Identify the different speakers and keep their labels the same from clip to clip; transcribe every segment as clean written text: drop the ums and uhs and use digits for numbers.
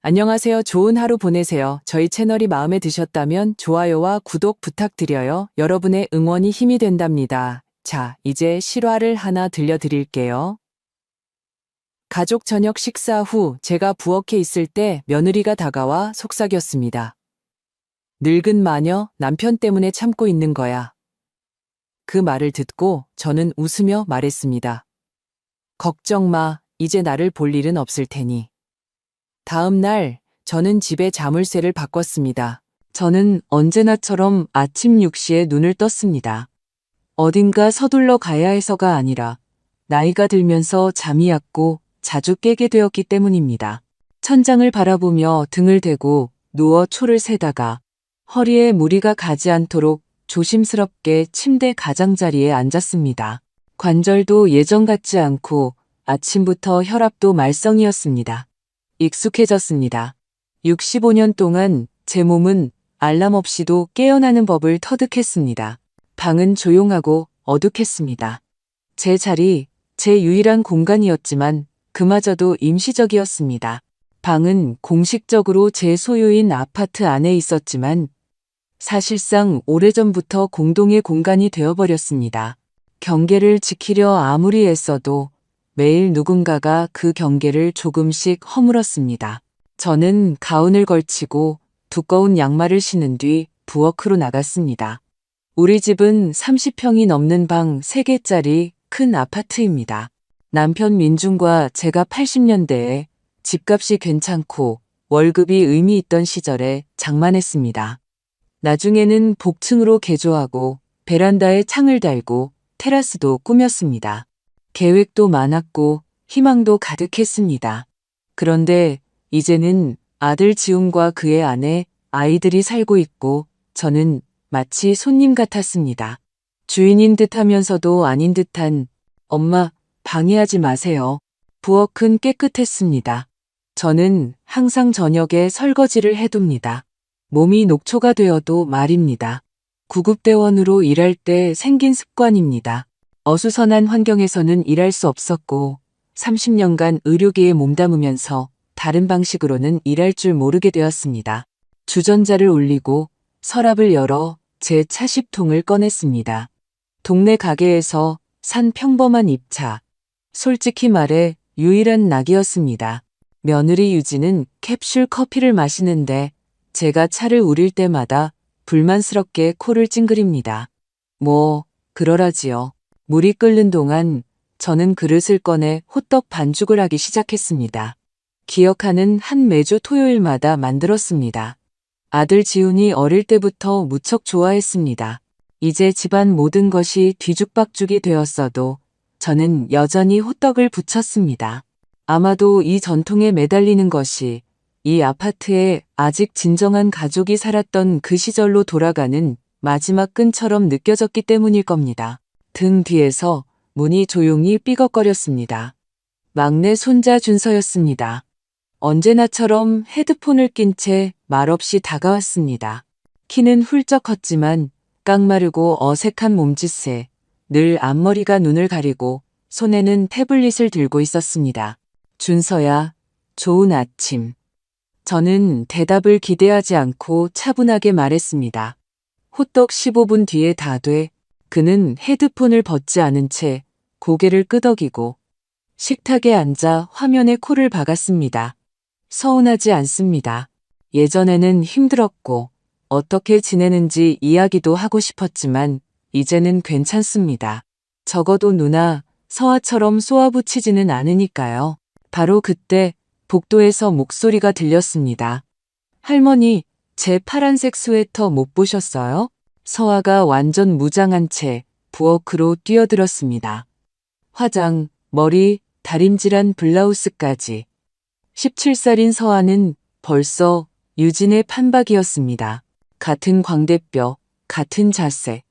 Speaker 1: 안녕하세요. 좋은 하루 보내세요. 저희 채널이 마음에 드셨다면 좋아요와 구독 부탁드려요. 여러분의 응원이 힘이 된답니다. 자, 이제 실화를 하나 들려드릴게요. 가족 저녁 식사 후 제가 부엌에 있을 때 며느리가 다가와 속삭였습니다. 늙은 마녀, 남편 때문에 참고 있는 거야. 그 말을 듣고 저는 웃으며 말했습니다. 걱정 마, 이제 나를 볼 일은 없을 테니. 다음 날 저는 집에 자물쇠를 바꿨습니다. 저는 언제나처럼 아침 6시에 눈을 떴습니다. 어딘가 서둘러 가야 해서가 아니라 나이가 들면서 잠이 얕고 자주 깨게 되었기 때문입니다. 천장을 바라보며 등을 대고 누워 초를 세다가 허리에 무리가 가지 않도록 조심스럽게 침대 가장자리에 앉았습니다. 관절도 예전 같지 않고 아침부터 혈압도 말썽이었습니다. 익숙해졌습니다. 65년 동안 제 몸은 알람 없이도 깨어나는 법을 터득했습니다. 방은 조용하고 어둑했습니다. 제 자리, 제 유일한 공간이었지만 그마저도 임시적이었습니다. 방은 공식적으로 제 소유인 아파트 안에 있었지만 사실상 오래전부터 공동의 공간이 되어버렸습니다. 경계를 지키려 아무리 애써도 매일 누군가가 그 경계를 조금씩 허물었습니다. 저는 가운을 걸치고 두꺼운 양말을 신은 뒤 부엌으로 나갔습니다. 우리 집은 30평이 넘는 방 3개짜리 큰 아파트입니다. 남편 민중과 제가 80년대에 집값이 괜찮고 월급이 의미 있던 시절에 장만했습니다. 나중에는 복층으로 개조하고 베란다에 창을 달고 테라스도 꾸몄습니다. 계획도 많았고 희망도 가득했습니다. 그런데 이제는 아들 지훈과 그의 아내, 아이들이 살고 있고 저는 마치 손님 같았습니다. 주인인 듯하면서도 아닌 듯한 엄마, 방해하지 마세요. 부엌은 깨끗했습니다. 저는 항상 저녁에 설거지를 해둡니다. 몸이 녹초가 되어도 말입니다. 구급대원으로 일할 때 생긴 습관입니다. 어수선한 환경에서는 일할 수 없었고 30년간 의료계에 몸담으면서 다른 방식으로는 일할 줄 모르게 되었습니다. 주전자를 올리고 서랍을 열어 제 차십통을 꺼냈습니다. 동네 가게에서 산 평범한 잎차. 솔직히 말해 유일한 낙이었습니다. 며느리 유지는 캡슐 커피를 마시는데 제가 차를 우릴 때마다 불만스럽게 코를 찡그립니다. 뭐 그러라지요. 물이 끓는 동안 저는 그릇을 꺼내 호떡 반죽을 하기 시작했습니다. 기억하는 한 매주 토요일마다 만들었습니다. 아들 지훈이 어릴 때부터 무척 좋아했습니다. 이제 집안 모든 것이 뒤죽박죽이 되었어도 저는 여전히 호떡을 부쳤습니다. 아마도 이 전통에 매달리는 것이 이 아파트에 아직 진정한 가족이 살았던 그 시절로 돌아가는 마지막 끈처럼 느껴졌기 때문일 겁니다. 등 뒤에서 문이 조용히 삐걱거렸습니다. 막내 손자 준서였습니다. 언제나처럼 헤드폰을 낀 채 말없이 다가왔습니다. 키는 훌쩍 컸지만 깡마르고 어색한 몸짓에 늘 앞머리가 눈을 가리고 손에는 태블릿을 들고 있었습니다. 준서야, 좋은 아침. 저는 대답을 기대하지 않고 차분하게 말했습니다. 호떡 15분 뒤에 다 돼. 그는 헤드폰을 벗지 않은 채 고개를 끄덕이고 식탁에 앉아 화면에 코를 박았습니다. 서운하지 않습니다. 예전에는 힘들었고 어떻게 지내는지 이야기도 하고 싶었지만 이제는 괜찮습니다. 적어도 누나, 서아처럼 쏘아붙이지는 않으니까요. 바로 그때 복도에서 목소리가 들렸습니다. 할머니, 제 파란색 스웨터 못 보셨어요? 서아가 완전 무장한 채 부엌으로 뛰어들었습니다. 화장, 머리, 다림질한 블라우스까지. 17살인 서아는 벌써 유진의 판박이었습니다. 같은 광대뼈, 같은 자세.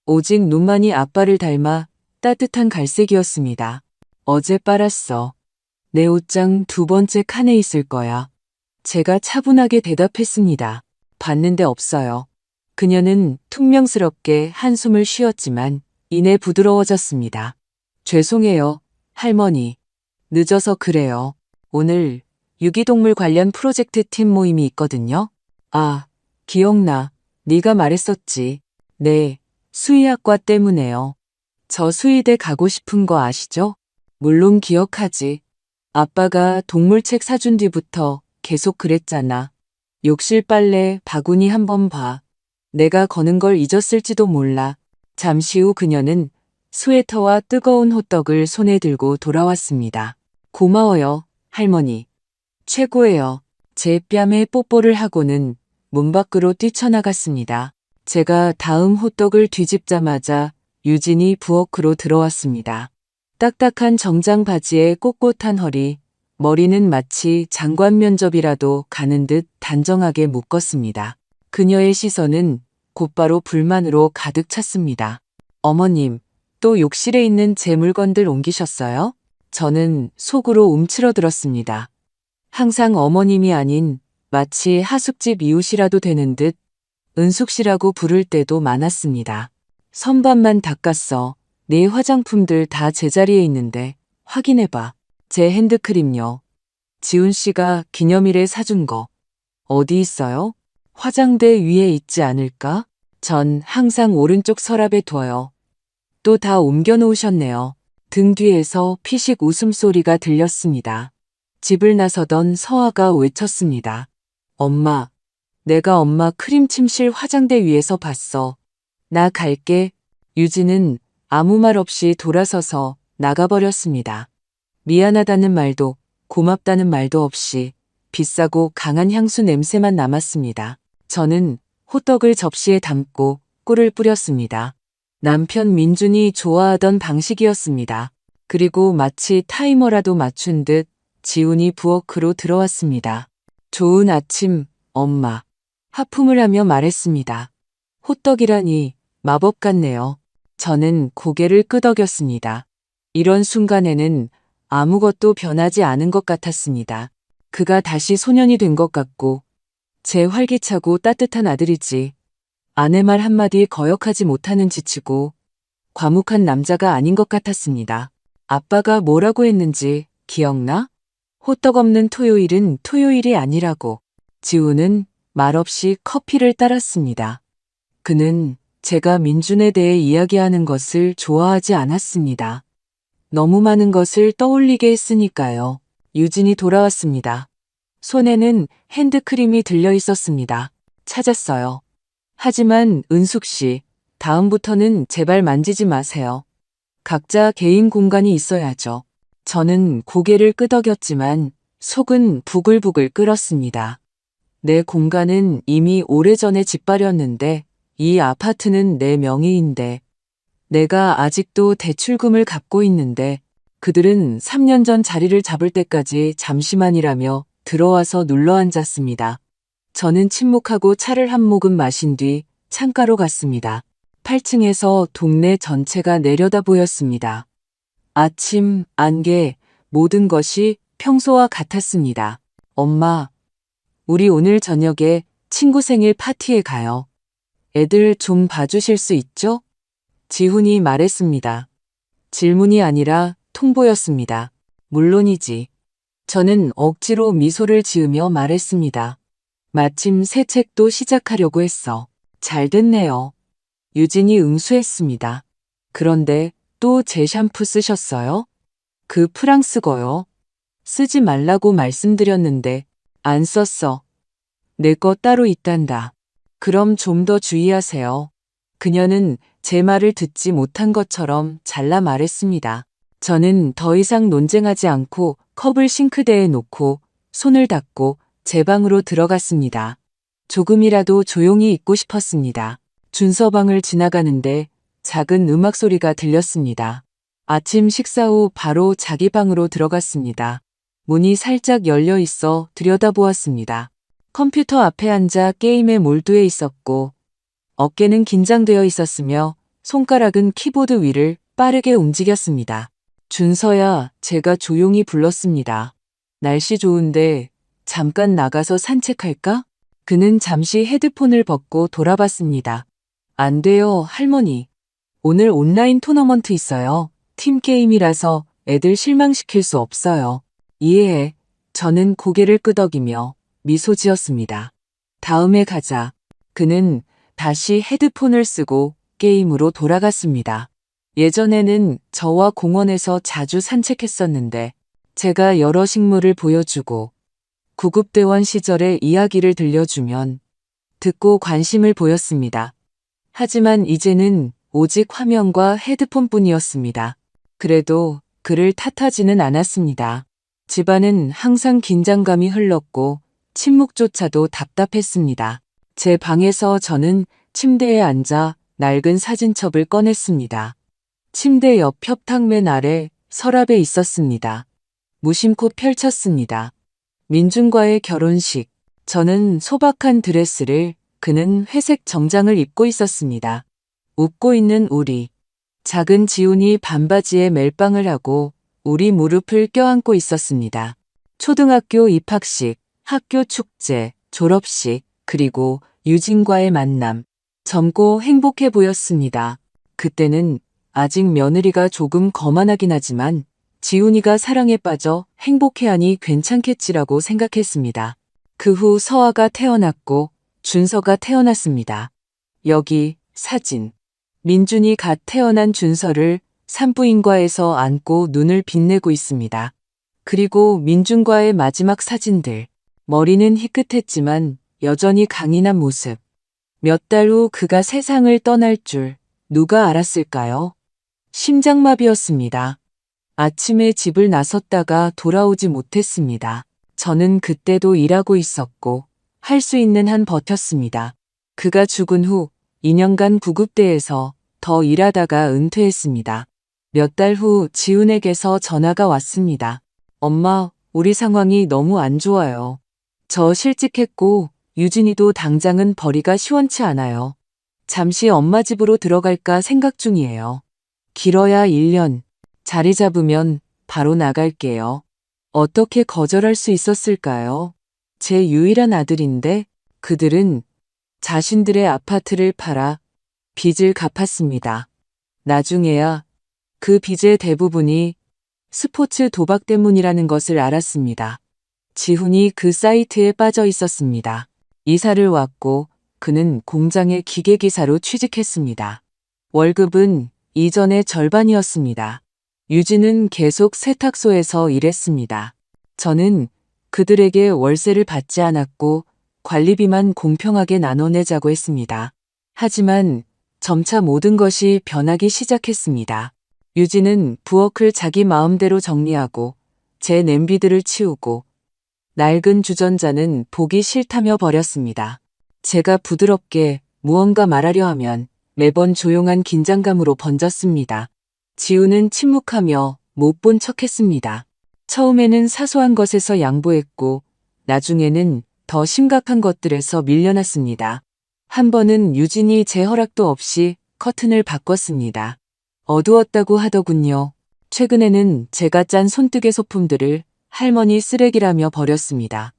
Speaker 1: 오직 눈만이 아빠를 닮아 따뜻한 갈색이었습니다. 어제 빨았어. 내 옷장 2번째 칸에 있을 거야. 제가 차분하게 대답했습니다. 봤는데 없어요. 그녀는 퉁명스럽게 한숨을 쉬었지만 이내 부드러워졌습니다. 죄송해요, 할머니. 늦어서 그래요. 오늘 유기동물 관련 프로젝트 팀 모임이 있거든요. 아, 기억나. 네가 말했었지. 네, 수의학과 때문에요. 저 수의대 가고 싶은 거 아시죠? 물론 기억하지. 아빠가 동물책 사준 뒤부터 계속 그랬잖아. 욕실 빨래 바구니 한번 봐. 내가 거는 걸 잊었을지도 몰라. 잠시 후 그녀는 스웨터와 뜨거운 호떡을 손에 들고 돌아왔습니다. 고마워요, 할머니. 최고예요. 제 뺨에 뽀뽀를 하고는 문 밖으로 뛰쳐나갔습니다. 제가 다음 호떡을 뒤집자마자 유진이 부엌으로 들어왔습니다. 딱딱한 정장 바지에 꼿꼿한 허리, 머리는 마치 장관 면접이라도 가는 듯 단정하게 묶었습니다. 그녀의 시선은 곧바로 불만으로 가득 찼습니다. 어머님, 또 욕실에 있는 제 물건들 옮기셨어요? 저는 속으로 움츠러들었습니다. 항상 어머님이 아닌 마치 하숙집 이웃이라도 되는 듯 은숙 씨라고 부를 때도 많았습니다. 선반만 닦았어. 네 화장품들 다 제자리에 있는데 확인해봐. 제 핸드크림요. 지훈 씨가 기념일에 사준 거. 어디 있어요? 화장대 위에 있지 않을까? 전 항상 오른쪽 서랍에 둬요. 또 다 옮겨 놓으셨네요. 등 뒤에서 피식 웃음소리가 들렸습니다. 집을 나서던 서아가 외쳤습니다. 엄마, 내가 엄마 크림침실 화장대 위에서 봤어. 나 갈게. 유진은 아무 말 없이 돌아서서 나가버렸습니다. 미안하다는 말도 고맙다는 말도 없이 비싸고 강한 향수 냄새만 남았습니다. 저는 호떡을 접시에 담고 꿀을 뿌렸습니다. 남편 민준이 좋아하던 방식이었습니다. 그리고 마치 타이머라도 맞춘 듯 지훈이 부엌으로 들어왔습니다. 좋은 아침, 엄마. 하품을 하며 말했습니다. 호떡이라니 마법 같네요. 저는 고개를 끄덕였습니다. 이런 순간에는 아무것도 변하지 않은 것 같았습니다. 그가 다시 소년이 된 것 같고 제 활기차고 따뜻한 아들이지 아내 말 한마디 거역하지 못하는 지치고 과묵한 남자가 아닌 것 같았습니다. 아빠가 뭐라고 했는지 기억나? 호떡 없는 토요일은 토요일이 아니라고. 지우는 말없이 커피를 따랐습니다. 그는 제가 민준에 대해 이야기하는 것을 좋아하지 않았습니다. 너무 많은 것을 떠올리게 했으니까요. 유진이 돌아왔습니다. 손에는 핸드크림이 들려 있었습니다. 찾았어요. 하지만 은숙 씨, 다음부터는 제발 만지지 마세요. 각자 개인 공간이 있어야죠. 저는 고개를 끄덕였지만 속은 부글부글 끓었습니다. 내 공간은 이미 오래전에 짓밟렸는데 이 아파트는 내 명의인데 내가 아직도 대출금을 갚고 있는데 그들은 3년 전 자리를 잡을 때까지 잠시만이라며 들어와서 눌러앉았습니다. 저는 침묵하고 차를 한 모금 마신 뒤 창가로 갔습니다. 8층에서 동네 전체가 내려다 보였습니다. 아침, 안개, 모든 것이 평소와 같았습니다. 엄마, 우리 오늘 저녁에 친구 생일 파티에 가요. 애들 좀 봐주실 수 있죠? 지훈이 말했습니다. 질문이 아니라 통보였습니다. 물론이지. 저는 억지로 미소를 지으며 말했습니다. 마침 새 책도 시작하려고 했어. 잘 됐네요. 유진이 응수했습니다. 그런데 또 제 샴푸 쓰셨어요? 그 프랑스 거요. 쓰지 말라고 말씀드렸는데 안 썼어. 내 거 따로 있단다. 그럼 좀 더 주의하세요. 그녀는 제 말을 듣지 못한 것처럼 잘라 말했습니다. 저는 더 이상 논쟁하지 않고 컵을 싱크대에 놓고 손을 닦고 제 방으로 들어갔습니다. 조금이라도 조용히 있고 싶었습니다. 준서방을 지나가는데 작은 음악 소리가 들렸습니다. 아침 식사 후 바로 자기 방으로 들어갔습니다. 문이 살짝 열려 있어 들여다보았습니다. 컴퓨터 앞에 앉아 게임에 몰두해 있었고 어깨는 긴장되어 있었으며 손가락은 키보드 위를 빠르게 움직였습니다. 준서야, 제가 조용히 불렀습니다. 날씨 좋은데 잠깐 나가서 산책할까? 그는 잠시 헤드폰을 벗고 돌아봤습니다. 안 돼요, 할머니. 오늘 온라인 토너먼트 있어요. 팀 게임이라서 애들 실망시킬 수 없어요. 이해해. 저는 고개를 끄덕이며 미소 지었습니다. 다음에 가자. 그는 다시 헤드폰을 쓰고 게임으로 돌아갔습니다. 예전에는 저와 공원에서 자주 산책했었는데 제가 여러 식물을 보여주고 구급대원 시절의 이야기를 들려주면 듣고 관심을 보였습니다. 하지만 이제는 오직 화면과 헤드폰뿐이었습니다. 그래도 그를 탓하지는 않았습니다. 집안은 항상 긴장감이 흘렀고 침묵조차도 답답했습니다. 제 방에서 저는 침대에 앉아 낡은 사진첩을 꺼냈습니다. 침대 옆 협탁맨 아래 서랍에 있었습니다. 무심코 펼쳤습니다. 민준과의 결혼식. 저는 소박한 드레스를, 그는 회색 정장을 입고 있었습니다. 웃고 있는 우리. 작은 지훈이 반바지에 멜빵을 하고 우리 무릎을 껴안고 있었습니다. 초등학교 입학식, 학교 축제, 졸업식, 그리고 유진과의 만남. 젊고 행복해 보였습니다. 그때는 아직 며느리가 조금 거만하긴 하지만 지훈이가 사랑에 빠져 행복해하니 괜찮겠지라고 생각했습니다. 그 후 서아가 태어났고 준서가 태어났습니다. 여기 사진. 민준이 갓 태어난 준서를 산부인과에서 안고 눈을 빛내고 있습니다. 그리고 민준과의 마지막 사진들. 머리는 희끗했지만 여전히 강인한 모습. 몇 달 후 그가 세상을 떠날 줄 누가 알았을까요? 심장마비였습니다. 아침에 집을 나섰다가 돌아오지 못했습니다. 저는 그때도 일하고 있었고 할 수 있는 한 버텼습니다. 그가 죽은 후 2년간 구급대에서 더 일하다가 은퇴했습니다. 몇 달 후 지훈에게서 전화가 왔습니다. 엄마, 우리 상황이 너무 안 좋아요. 저 실직했고 유진이도 당장은 벌이가 시원치 않아요. 잠시 엄마 집으로 들어갈까 생각 중이에요. 길어야 1년. 자리 잡으면 바로 나갈게요. 어떻게 거절할 수 있었을까요? 제 유일한 아들인데 그들은 자신들의 아파트를 팔아 빚을 갚았습니다. 나중에야 그 빚의 대부분이 스포츠 도박 때문이라는 것을 알았습니다. 지훈이 그 사이트에 빠져 있었습니다. 이사를 왔고 그는 공장의 기계기사로 취직했습니다. 월급은 이전의 절반이었습니다. 유진은 계속 세탁소에서 일했습니다. 저는 그들에게 월세를 받지 않았고 관리비만 공평하게 나눠내자고 했습니다. 하지만 점차 모든 것이 변하기 시작했습니다. 유진은 부엌을 자기 마음대로 정리하고 제 냄비들을 치우고 낡은 주전자는 보기 싫다며 버렸습니다. 제가 부드럽게 무언가 말하려 하면 매번 조용한 긴장감으로 번졌습니다. 지우는 침묵하며 못 본 척했습니다. 처음에는 사소한 것에서 양보했고 나중에는 더 심각한 것들에서 밀려났습니다. 한 번은 유진이 제 허락도 없이 커튼을 바꿨습니다. 어두웠다고 하더군요. 최근에는 제가 짠 손뜨개 소품들을 할머니 쓰레기라며 버렸습니다.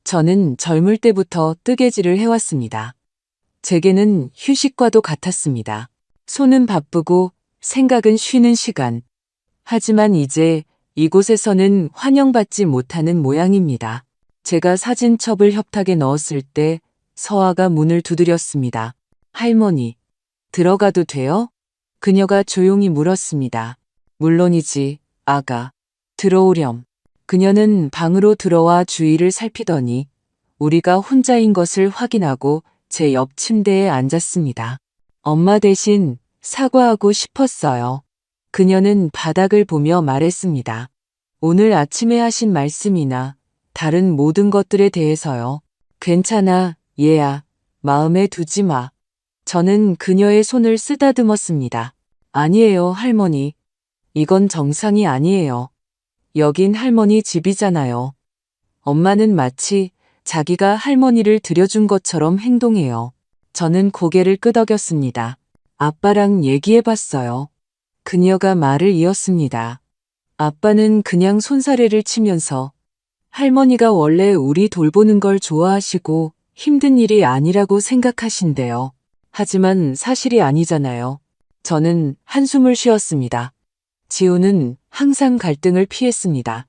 Speaker 1: 저는 젊을 때부터 뜨개질을 해왔습니다. 제게는 휴식과도 같았습니다. 손은 바쁘고 생각은 쉬는 시간. 하지만 이제 이곳에서는 환영받지 못하는 모양입니다. 제가 사진첩을 협탁에 넣었을 때 서아가 문을 두드렸습니다. 할머니, 들어가도 돼요? 그녀가 조용히 물었습니다. 물론이지, 아가. 들어오렴. 그녀는 방으로 들어와 주위를 살피더니 우리가 혼자인 것을 확인하고 제 옆 침대에 앉았습니다. 엄마 대신 사과하고 싶었어요. 그녀는 바닥을 보며 말했습니다. 오늘 아침에 하신 말씀이나 다른 모든 것들에 대해서요. 괜찮아, 얘야. 마음에 두지 마. 저는 그녀의 손을 쓰다듬었습니다. 아니에요, 할머니. 이건 정상이 아니에요. 여긴 할머니 집이잖아요. 엄마는 마치 자기가 할머니를 들여준 것처럼 행동해요. 저는 고개를 끄덕였습니다. 아빠랑 얘기해봤어요. 그녀가 말을 이었습니다. 아빠는 그냥 손사래를 치면서 할머니가 원래 우리 돌보는 걸 좋아하시고 힘든 일이 아니라고 생각하신대요. 하지만 사실이 아니잖아요. 저는 한숨을 쉬었습니다. 지우는 항상 갈등을 피했습니다.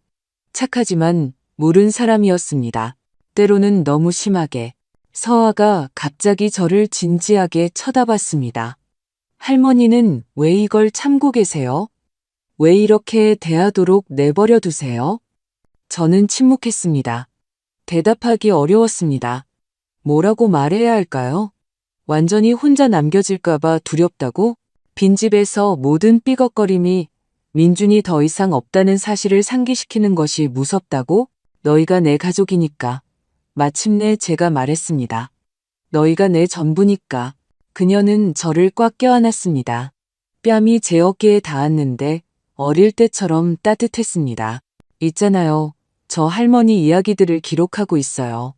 Speaker 1: 착하지만 물은 사람이었습니다. 때로는 너무 심하게. 서아가 갑자기 저를 진지하게 쳐다봤습니다. 할머니는 왜 이걸 참고 계세요? 왜 이렇게 대하도록 내버려 두세요? 저는 침묵했습니다. 대답하기 어려웠습니다. 뭐라고 말해야 할까요? 완전히 혼자 남겨질까봐 두렵다고? 빈집에서 모든 삐걱거림이 민준이 더 이상 없다는 사실을 상기시키는 것이 무섭다고? 너희가 내 가족이니까. 마침내 제가 말했습니다. 너희가 내 전부니까. 그녀는 저를 꽉 껴안았습니다. 뺨이 제 어깨에 닿았는데 어릴 때처럼 따뜻했습니다. 있잖아요. 저 할머니 이야기들을 기록하고 있어요.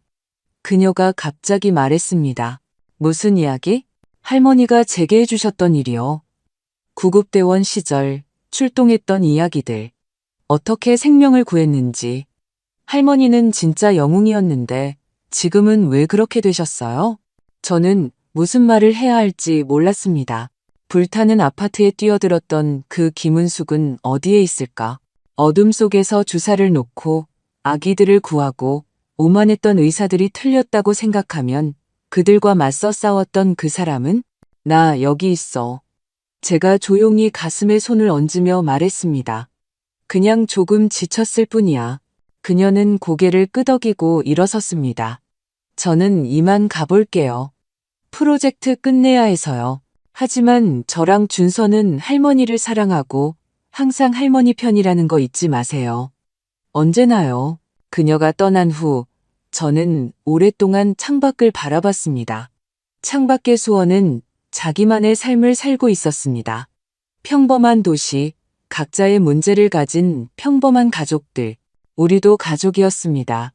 Speaker 1: 그녀가 갑자기 말했습니다. 무슨 이야기? 할머니가 제게 해주셨던 일이요. 구급대원 시절 출동했던 이야기들. 어떻게 생명을 구했는지. 할머니는 진짜 영웅이었는데 지금은 왜 그렇게 되셨어요? 저는 무슨 말을 해야 할지 몰랐습니다. 불타는 아파트에 뛰어들었던 그 김은숙은 어디에 있을까? 어둠 속에서 주사를 놓고 아기들을 구하고 오만했던 의사들이 틀렸다고 생각하면 그들과 맞서 싸웠던 그 사람은? 나 여기 있어. 제가 조용히 가슴에 손을 얹으며 말했습니다. 그냥 조금 지쳤을 뿐이야. 그녀는 고개를 끄덕이고 일어섰습니다. 저는 이만 가볼게요. 프로젝트 끝내야 해서요. 하지만 저랑 준서는 할머니를 사랑하고 항상 할머니 편이라는 거 잊지 마세요. 언제나요. 그녀가 떠난 후 저는 오랫동안 창밖을 바라봤습니다. 창밖의 수원은 자기만의 삶을 살고 있었습니다. 평범한 도시, 각자의 문제를 가진 평범한 가족들, 우리도 가족이었습니다.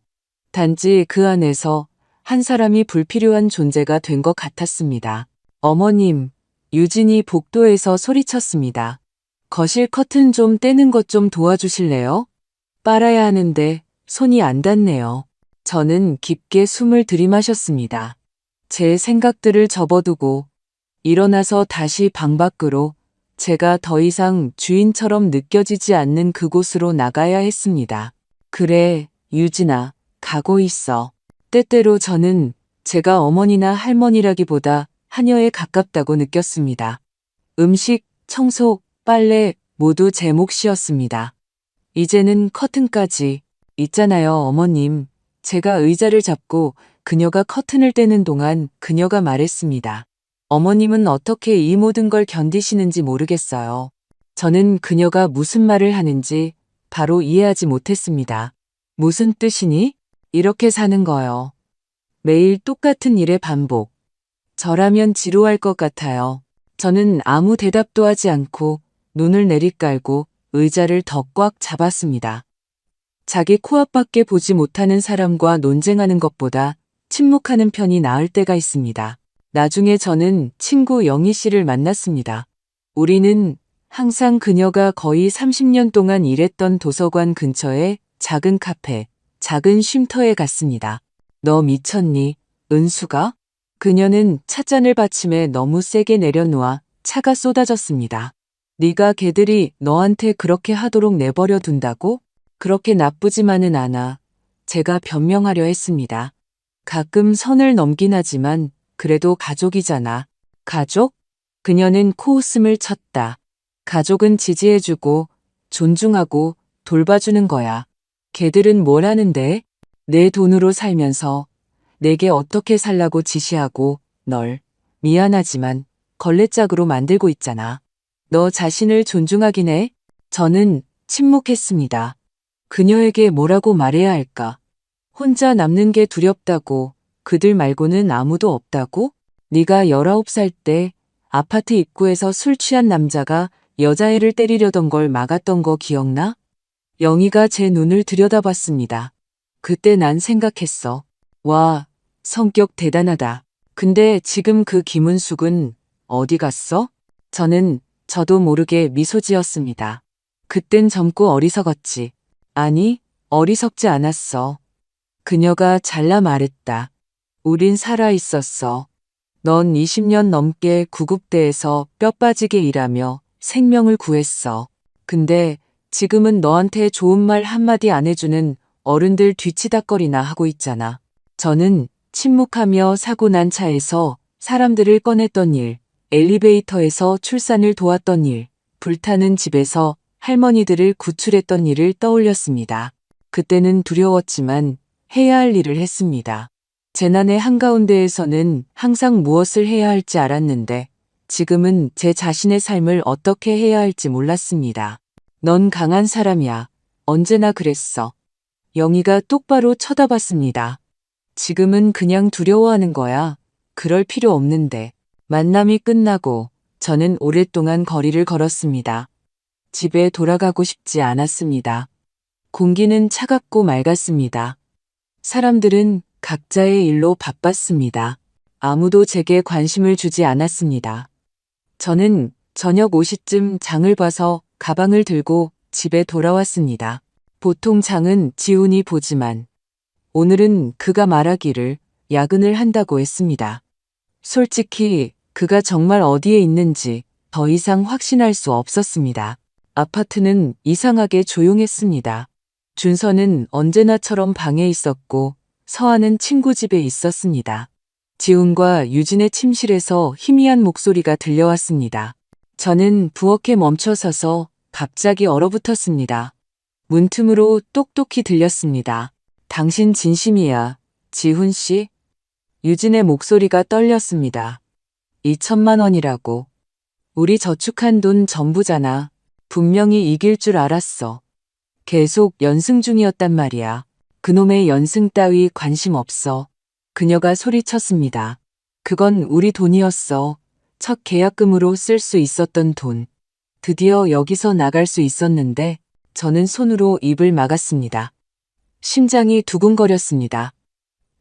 Speaker 1: 단지 그 안에서 한 사람이 불필요한 존재가 된 것 같았습니다. 어머님, 유진이 복도에서 소리쳤습니다. 거실 커튼 좀 떼는 것 좀 도와주실래요? 빨아야 하는데 손이 안 닿네요. 저는 깊게 숨을 들이마셨습니다. 제 생각들을 접어두고 일어나서 다시 방 밖으로 제가 더 이상 주인처럼 느껴지지 않는 그곳으로 나가야 했습니다. 그래, 유진아, 가고 있어. 때때로 저는 제가 어머니나 할머니라기보다 하녀에 가깝다고 느꼈습니다. 음식, 청소, 빨래 모두 제 몫이었습니다. 이제는 커튼까지. 있잖아요, 어머님. 제가 의자를 잡고 그녀가 커튼을 떼는 동안 그녀가 말했습니다. 어머님은 어떻게 이 모든 걸 견디시는지 모르겠어요. 저는 그녀가 무슨 말을 하는지 바로 이해하지 못했습니다. 무슨 뜻이니? 이렇게 사는 거요. 매일 똑같은 일의 반복. 저라면 지루할 것 같아요. 저는 아무 대답도 하지 않고 눈을 내리깔고 의자를 더 꽉 잡았습니다. 자기 코앞밖에 보지 못하는 사람과 논쟁하는 것보다 침묵하는 편이 나을 때가 있습니다. 나중에 저는 친구 영희 씨를 만났습니다. 우리는 항상 그녀가 거의 30년 동안 일했던 도서관 근처의 작은 카페, 작은 쉼터에 갔습니다. 너 미쳤니? 은수가? 그녀는 찻잔을 받침에 너무 세게 내려놓아 차가 쏟아졌습니다. 네가 걔들이 너한테 그렇게 하도록 내버려 둔다고? 그렇게 나쁘지만은 않아. 제가 변명하려 했습니다. 가끔 선을 넘긴 하지만 그래도 가족이잖아. 가족? 그녀는 코웃음을 쳤다. 가족은 지지해주고 존중하고 돌봐주는 거야. 걔들은 뭘 하는데? 내 돈으로 살면서 내게 어떻게 살라고 지시하고 널 미안하지만 걸레짝으로 만들고 있잖아. 너 자신을 존중하긴 해? 저는 침묵했습니다. 그녀에게 뭐라고 말해야 할까? 혼자 남는 게 두렵다고, 그들 말고는 아무도 없다고? 네가 19살 때 아파트 입구에서 술 취한 남자가 여자애를 때리려던 걸 막았던 거 기억나? 영희가 제 눈을 들여다봤습니다. 그때 난 생각했어. 와, 성격 대단하다. 근데 지금 그 김은숙은 어디 갔어? 저도 모르게 미소 지었습니다. 그땐 젊고 어리석었지. 아니, 어리석지 않았어. 그녀가 잘라 말했다. 우린 살아 있었어. 넌 20년 넘게 구급대에서 뼈 빠지게 일하며 생명을 구했어. 근데 지금은 너한테 좋은 말 한마디 안 해주는 어른들 뒤치다꺼리나 하고 있잖아. 저는 침묵하며 사고 난 차에서 사람들을 꺼냈던 일, 엘리베이터에서 출산을 도왔던 일, 불타는 집에서 할머니들을 구출했던 일을 떠올렸습니다. 그때는 두려웠지만 해야 할 일을 했습니다. 재난의 한가운데에서는 항상 무엇을 해야 할지 알았는데 지금은 제 자신의 삶을 어떻게 해야 할지 몰랐습니다. 넌 강한 사람이야. 언제나 그랬어. 영희가 똑바로 쳐다봤습니다. 지금은 그냥 두려워하는 거야. 그럴 필요 없는데. 만남이 끝나고 저는 오랫동안 거리를 걸었습니다. 집에 돌아가고 싶지 않았습니다. 공기는 차갑고 맑았습니다. 사람들은 각자의 일로 바빴습니다. 아무도 제게 관심을 주지 않았습니다. 저는 저녁 5시쯤 장을 봐서 가방을 들고 집에 돌아왔습니다. 보통 장은 지훈이 보지만 오늘은 그가 말하기를 야근을 한다고 했습니다. 솔직히 그가 정말 어디에 있는지 더 이상 확신할 수 없었습니다. 아파트는 이상하게 조용했습니다. 준서는 언제나처럼 방에 있었고 서아는 친구 집에 있었습니다. 지훈과 유진의 침실에서 희미한 목소리가 들려왔습니다. 저는 부엌에 멈춰서서 갑자기 얼어붙었습니다. 문틈으로 똑똑히 들렸습니다. 당신 진심이야, 지훈 씨? 유진의 목소리가 떨렸습니다. 2천만 원이라고. 우리 저축한 돈 전부잖아. 분명히 이길 줄 알았어. 계속 연승 중이었단 말이야. 그놈의 연승 따위 관심 없어. 그녀가 소리쳤습니다. 그건 우리 돈이었어. 첫 계약금으로 쓸 수 있었던 돈. 드디어 여기서 나갈 수 있었는데 저는 손으로 입을 막았습니다. 심장이 두근거렸습니다.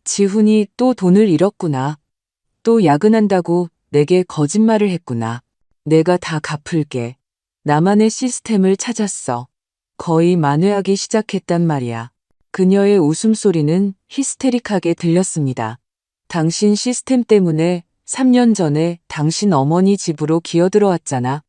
Speaker 1: 지훈이 또 돈을 잃었구나. 또 야근한다고 내게 거짓말을 했구나. 내가 다 갚을게. 나만의 시스템을 찾았어. 거의 만회하기 시작했단 말이야. 그녀의 웃음소리는 히스테릭하게 들렸습니다. 당신 시스템 때문에 3년 전에 당신 어머니 집으로 기어들어왔잖아.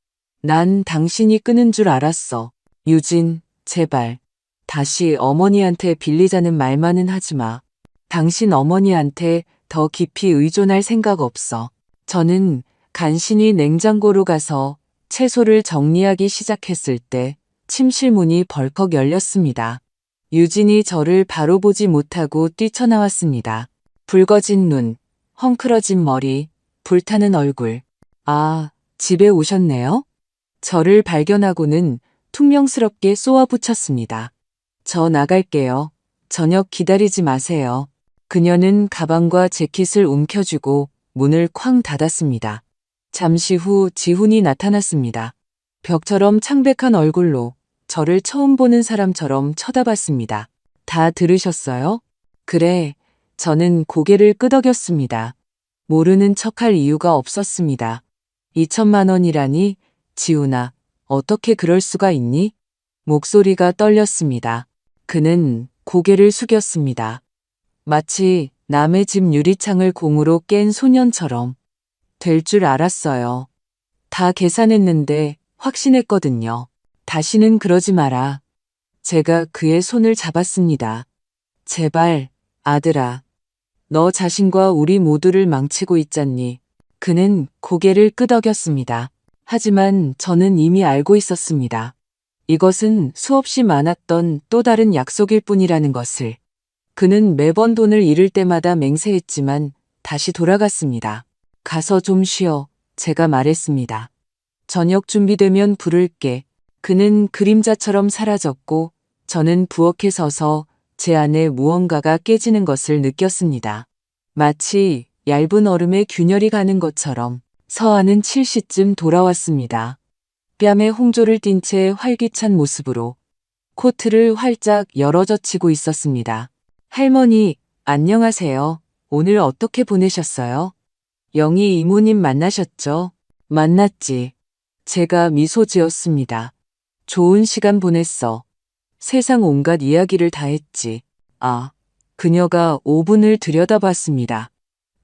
Speaker 1: 난 당신이 끄는 줄 알았어. 유진, 제발. 다시 어머니한테 빌리자는 말만은 하지 마. 당신 어머니한테 더 깊이 의존할 생각 없어. 저는 간신히 냉장고로 가서 채소를 정리하기 시작했을 때 침실 문이 벌컥 열렸습니다. 유진이 저를 바로 보지 못하고 뛰쳐나왔습니다. 붉어진 눈, 헝클어진 머리, 불타는 얼굴. 아, 집에 오셨네요? 저를 발견하고는 퉁명스럽게 쏘아붙였습니다. 저 나갈게요. 저녁 기다리지 마세요. 그녀는 가방과 재킷을 움켜쥐고 문을 쾅 닫았습니다. 잠시 후 지훈이 나타났습니다. 벽처럼 창백한 얼굴로 저를 처음 보는 사람처럼 쳐다봤습니다. 다 들으셨어요? 그래, 저는 고개를 끄덕였습니다. 모르는 척할 이유가 없었습니다. 2천만 원이라니, 지훈아, 어떻게 그럴 수가 있니? 목소리가 떨렸습니다. 그는 고개를 숙였습니다. 마치 남의 집 유리창을 공으로 깬 소년처럼. 될 줄 알았어요. 다 계산했는데 확신했거든요. 다시는 그러지 마라. 제가 그의 손을 잡았습니다. 제발, 아들아. 너 자신과 우리 모두를 망치고 있잖니. 그는 고개를 끄덕였습니다. 하지만 저는 이미 알고 있었습니다. 이것은 수없이 많았던 또 다른 약속일 뿐이라는 것을. 그는 매번 돈을 잃을 때마다 맹세했지만 다시 돌아갔습니다. 가서 좀 쉬어. 제가 말했습니다. 저녁 준비되면 부를게. 그는 그림자처럼 사라졌고 저는 부엌에 서서 제 안에 무언가가 깨지는 것을 느꼈습니다. 마치 얇은 얼음에 균열이 가는 것처럼. 서아는 7시쯤 돌아왔습니다. 뺨에 홍조를 띤 채 활기찬 모습으로 코트를 활짝 열어젖히고 있었습니다. 할머니, 안녕하세요. 오늘 어떻게 보내셨어요? 영희 이모님 만나셨죠? 만났지. 제가 미소 지었습니다. 좋은 시간 보냈어. 세상 온갖 이야기를 다 했지. 아, 그녀가 오븐을 들여다봤습니다.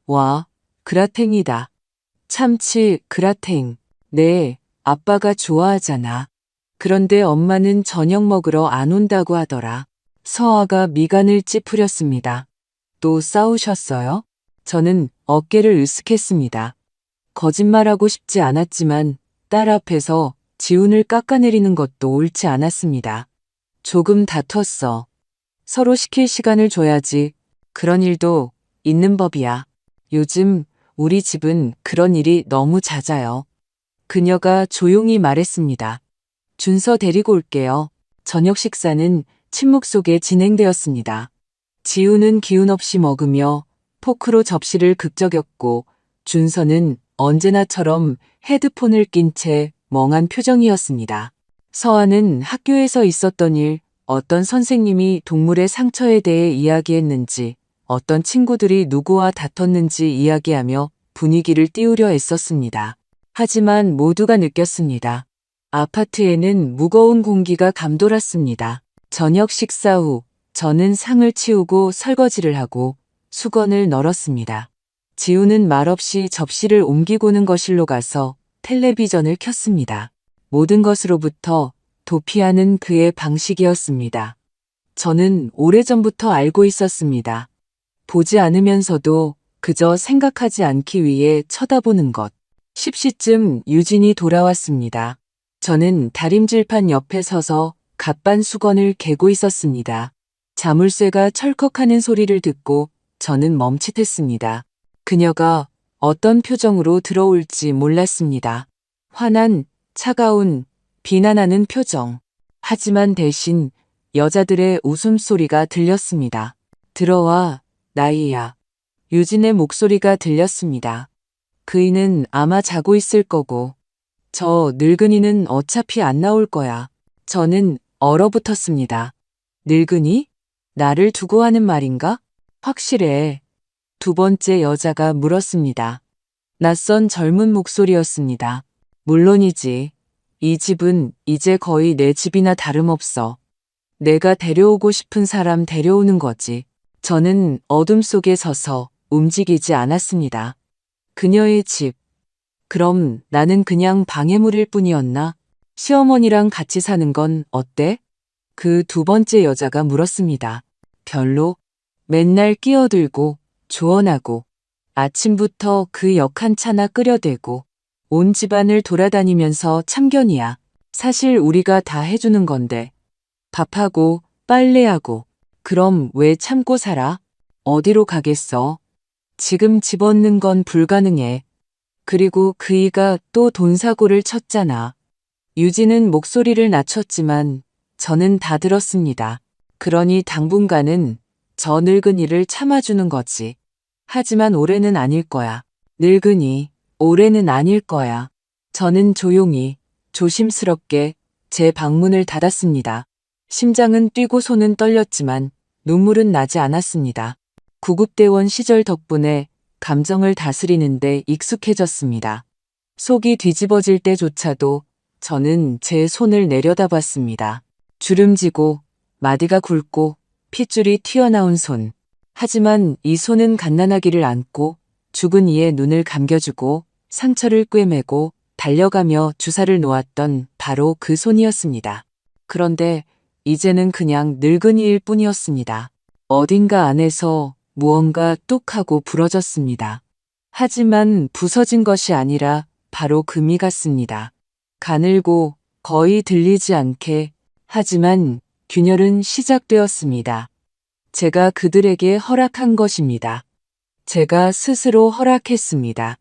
Speaker 1: 와, 그라탱이다. 참치 그라탱. 네, 아빠가 좋아하잖아. 그런데 엄마는 저녁 먹으러 안 온다고 하더라. 서아가 미간을 찌푸렸습니다. 또 싸우셨어요? 저는 어깨를 으쓱했습니다. 거짓말하고 싶지 않았지만 딸 앞에서 지훈을 깎아내리는 것도 옳지 않았습니다. 조금 다퉜어. 서로 시킬 시간을 줘야지. 그런 일도 있는 법이야. 요즘 우리 집은 그런 일이 너무 잦아요. 그녀가 조용히 말했습니다. 준서 데리고 올게요. 저녁 식사는 침묵 속에 진행되었습니다. 지우는 기운 없이 먹으며 포크로 접시를 극적였고 준서는 언제나처럼 헤드폰을 낀 채 멍한 표정이었습니다. 서아는 학교에서 있었던 일, 어떤 선생님이 동물의 상처에 대해 이야기했는지, 어떤 친구들이 누구와 다퉜는지 이야기하며 분위기를 띄우려 애썼습니다. 하지만 모두가 느꼈습니다. 아파트에는 무거운 공기가 감돌았습니다. 저녁 식사 후 저는 상을 치우고 설거지를 하고 수건을 널었습니다. 지우는 말없이 접시를 옮기고는 거실로 가서 텔레비전을 켰습니다. 모든 것으로부터 도피하는 그의 방식이었습니다. 저는 오래전부터 알고 있었습니다. 보지 않으면서도 그저 생각하지 않기 위해 쳐다보는 것. 10시쯤 유진이 돌아왔습니다. 저는 다림질판 옆에 서서 갑반 수건을 개고 있었습니다. 자물쇠가 철컥하는 소리를 듣고 저는 멈칫했습니다. 그녀가 어떤 표정으로 들어올지 몰랐습니다. 화난, 차가운, 비난하는 표정. 하지만 대신 여자들의 웃음소리가 들렸습니다. 들어와, 나이야. 유진의 목소리가 들렸습니다. 그이는 아마 자고 있을 거고, 저 늙은이는 어차피 안 나올 거야. 저는 얼어붙었습니다. 늙은이? 나를 두고 하는 말인가? 확실해. 두 번째 여자가 물었습니다. 낯선 젊은 목소리였습니다. 물론이지. 이 집은 이제 거의 내 집이나 다름없어. 내가 데려오고 싶은 사람 데려오는 거지. 저는 어둠 속에 서서 움직이지 않았습니다. 그녀의 집. 그럼 나는 그냥 방해물일 뿐이었나? 시어머니랑 같이 사는 건 어때? 그 두 번째 여자가 물었습니다. 별로. 맨날 끼어들고 조언하고 아침부터 그 역한 차나 끓여대고 온 집안을 돌아다니면서 참견이야. 사실 우리가 다 해주는 건데. 밥하고 빨래하고. 그럼 왜 참고 살아? 어디로 가겠어? 지금 집 얻는 건 불가능해. 그리고 그이가 또 돈사고를 쳤잖아. 유진은 목소리를 낮췄지만 저는 다 들었습니다. 그러니 당분간은 저 늙은이를 참아주는 거지. 하지만 올해는 아닐 거야. 늙은이, 올해는 아닐 거야. 저는 조용히, 조심스럽게 제 방문을 닫았습니다. 심장은 뛰고 손은 떨렸지만 눈물은 나지 않았습니다. 구급대원 시절 덕분에 감정을 다스리는데 익숙해졌습니다. 속이 뒤집어질 때조차도 저는 제 손을 내려다봤습니다. 주름지고 마디가 굵고 핏줄이 튀어나온 손. 하지만 이 손은 갓난아기를 안고 죽은 이의 눈을 감겨주고 상처를 꿰매고 달려가며 주사를 놓았던 바로 그 손이었습니다. 그런데 이제는 그냥 늙은이일 뿐이었습니다. 어딘가 안에서 무언가 뚝 하고 부러졌습니다. 하지만 부서진 것이 아니라 바로 금이 갔습니다. 가늘고 거의 들리지 않게 하지만 균열은 시작되었습니다. 제가 그들에게 허락한 것입니다. 제가 스스로 허락했습니다.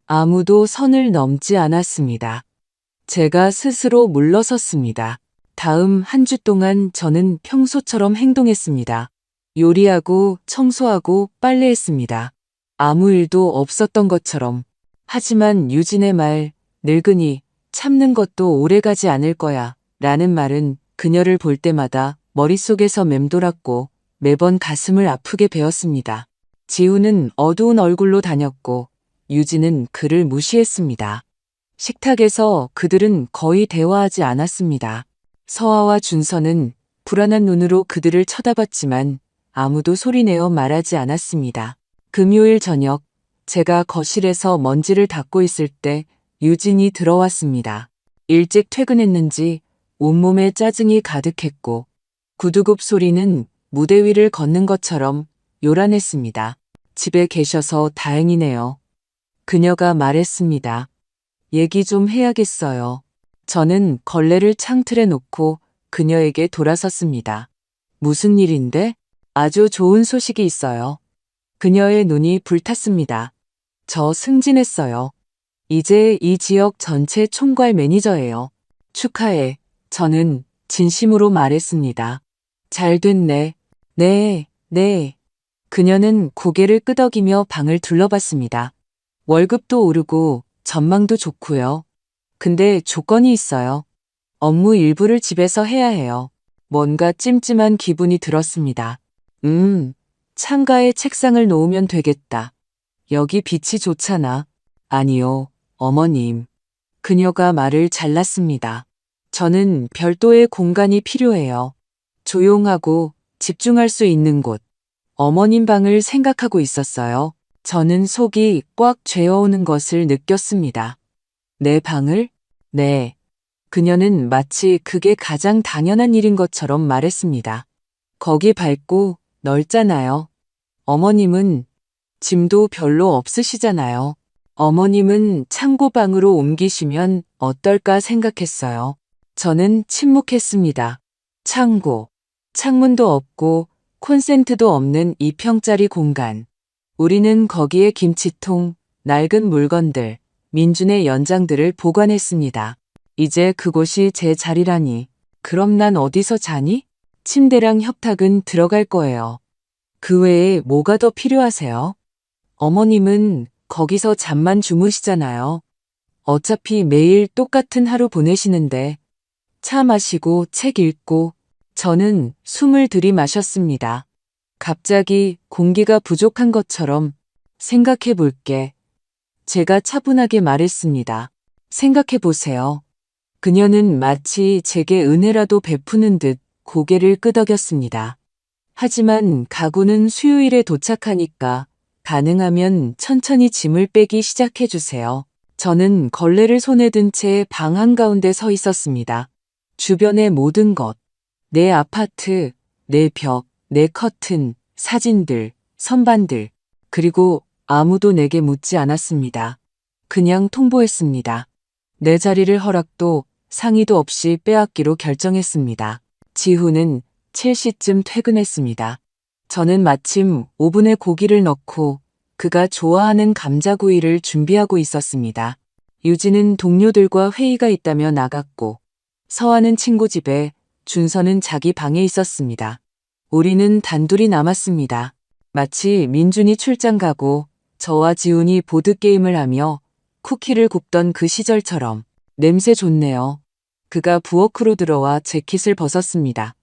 Speaker 1: 아무도 선을 넘지 않았습니다. 제가 스스로 물러섰습니다. 다음 한 주 동안 저는 평소처럼 행동했습니다. 요리하고 청소하고 빨래했습니다. 아무 일도 없었던 것처럼. 하지만 유진의 말, 늙은이, 참는 것도 오래가지 않을 거야 라는 말은 그녀를 볼 때마다 머릿속에서 맴돌았고 매번 가슴을 아프게 베었습니다. 지우는 어두운 얼굴로 다녔고 유진은 그를 무시했습니다. 식탁에서 그들은 거의 대화하지 않았습니다. 서아와 준서는 불안한 눈으로 그들을 쳐다봤지만 아무도 소리내어 말하지 않았습니다. 금요일 저녁 제가 거실에서 먼지를 닦고 있을 때 유진이 들어왔습니다. 일찍 퇴근했는지 온몸에 짜증이 가득했고 구두굽 소리는 무대 위를 걷는 것처럼 요란했습니다. 집에 계셔서 다행이네요. 그녀가 말했습니다. 얘기 좀 해야겠어요. 저는 걸레를 창틀에 놓고 그녀에게 돌아섰습니다. 무슨 일인데? 아주 좋은 소식이 있어요. 그녀의 눈이 불탔습니다. 저 승진했어요. 이제 이 지역 전체 총괄 매니저예요. 축하해. 저는 진심으로 말했습니다. 잘 됐네. 네, 네. 그녀는 고개를 끄덕이며 방을 둘러봤습니다. 월급도 오르고 전망도 좋고요. 근데 조건이 있어요. 업무 일부를 집에서 해야 해요. 뭔가 찜찜한 기분이 들었습니다. 창가에 책상을 놓으면 되겠다. 여기 빛이 좋잖아. 아니요, 어머님. 그녀가 말을 잘랐습니다. 저는 별도의 공간이 필요해요. 조용하고 집중할 수 있는 곳. 어머님 방을 생각하고 있었어요. 저는 속이 꽉 죄어오는 것을 느꼈습니다. 내 방을? 네. 그녀는 마치 그게 가장 당연한 일인 것처럼 말했습니다. 거기 밝고 넓잖아요. 어머님은 짐도 별로 없으시잖아요. 어머님은 창고방으로 옮기시면 어떨까 생각했어요. 저는 침묵했습니다. 창고. 창문도 없고 콘센트도 없는 2평짜리 공간. 우리는 거기에 김치통, 낡은 물건들, 민준의 연장들을 보관했습니다. 이제 그곳이 제 자리라니. 그럼 난 어디서 자니? 침대랑 협탁은 들어갈 거예요. 그 외에 뭐가 더 필요하세요? 어머님은 거기서 잠만 주무시잖아요. 어차피 매일 똑같은 하루 보내시는데 차 마시고 책 읽고 저는 숨을 들이마셨습니다. 갑자기 공기가 부족한 것처럼 생각해 볼게. 제가 차분하게 말했습니다. 생각해 보세요. 그녀는 마치 제게 은혜라도 베푸는 듯 고개를 끄덕였습니다. 하지만 가구는 수요일에 도착하니까 가능하면 천천히 짐을 빼기 시작해 주세요. 저는 걸레를 손에 든 채 방 한가운데 서 있었습니다. 주변의 모든 것, 내 아파트, 내 벽, 내 커튼, 사진들, 선반들, 그리고 아무도 내게 묻지 않았습니다. 그냥 통보했습니다. 내 자리를 허락도 상의도 없이 빼앗기로 결정했습니다. 지훈은 7시쯤 퇴근했습니다. 저는 마침 오븐에 고기를 넣고 그가 좋아하는 감자구이를 준비하고 있었습니다. 유진은 동료들과 회의가 있다며 나갔고 서하는 친구 집에 준서는 자기 방에 있었습니다. 우리는 단둘이 남았습니다. 마치 민준이 출장 가고 저와 지훈이 보드게임을 하며 쿠키를 굽던 그 시절처럼. 냄새 좋네요. 그가 부엌으로 들어와 재킷을 벗었습니다.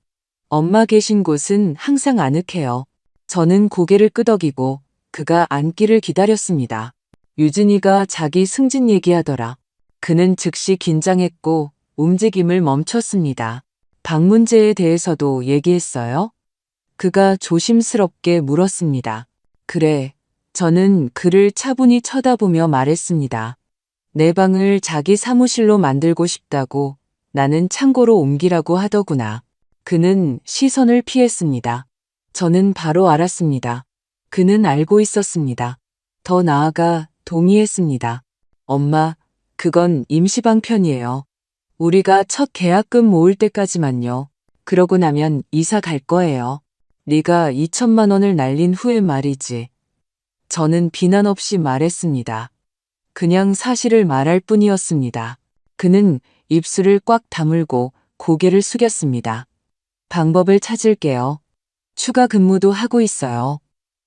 Speaker 1: 엄마 계신 곳은 항상 아늑해요. 저는 고개를 끄덕이고 그가 앉기를 기다렸습니다. 유진이가 자기 승진 얘기하더라. 그는 즉시 긴장했고 움직임을 멈췄습니다. 방 문제에 대해서도 얘기했어요? 그가 조심스럽게 물었습니다. 그래. 저는 그를 차분히 쳐다보며 말했습니다. 내 방을 자기 사무실로 만들고 싶다고 나는 창고로 옮기라고 하더구나. 그는 시선을 피했습니다. 저는 바로 알았습니다. 그는 알고 있었습니다. 더 나아가 동의했습니다. 엄마, 그건 임시방 편이에요. 우리가 첫 계약금 모을 때까지만요. 그러고 나면 이사 갈 거예요. 네가 2천만 원을 날린 후에 말이지. 저는 비난 없이 말했습니다. 그냥 사실을 말할 뿐이었습니다. 그는 입술을 꽉 다물고 고개를 숙였습니다. 방법을 찾을게요. 추가 근무도 하고 있어요.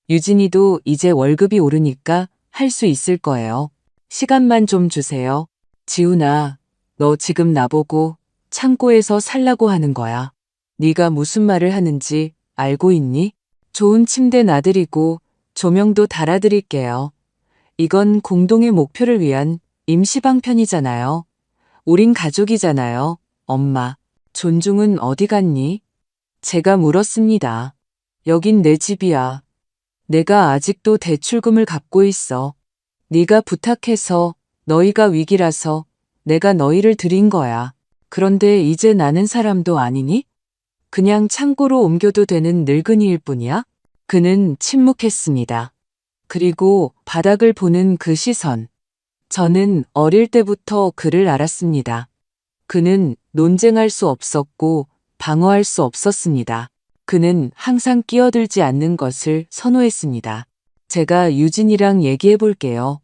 Speaker 1: 유진이도 이제 월급이 오르니까 할 수 있을 거예요. 시간만 좀 주세요. 지훈아, 너 지금 나보고 창고에서 살라고 하는 거야. 네가 무슨 말을 하는지 알고 있니? 좋은 침대 놔드리고 조명도 달아드릴게요. 이건 공동의 목표를 위한 임시방편이잖아요. 우린 가족이잖아요. 엄마, 존중은 어디 갔니? 제가 물었습니다. 여긴 내 집이야. 내가 아직도 대출금을 갚고 있어. 네가 부탁해서 너희가 위기라서 내가 너희를 들인 거야. 그런데 이제 나는 사람도 아니니? 그냥 창고로 옮겨도 되는 늙은이일 뿐이야? 그는 침묵했습니다. 그리고 바닥을 보는 그 시선. 저는 어릴 때부터 그를 알았습니다. 그는 논쟁할 수 없었고 방어할 수 없었습니다. 그는 항상 끼어들지 않는 것을 선호했습니다. 제가 유진이랑 얘기해 볼게요.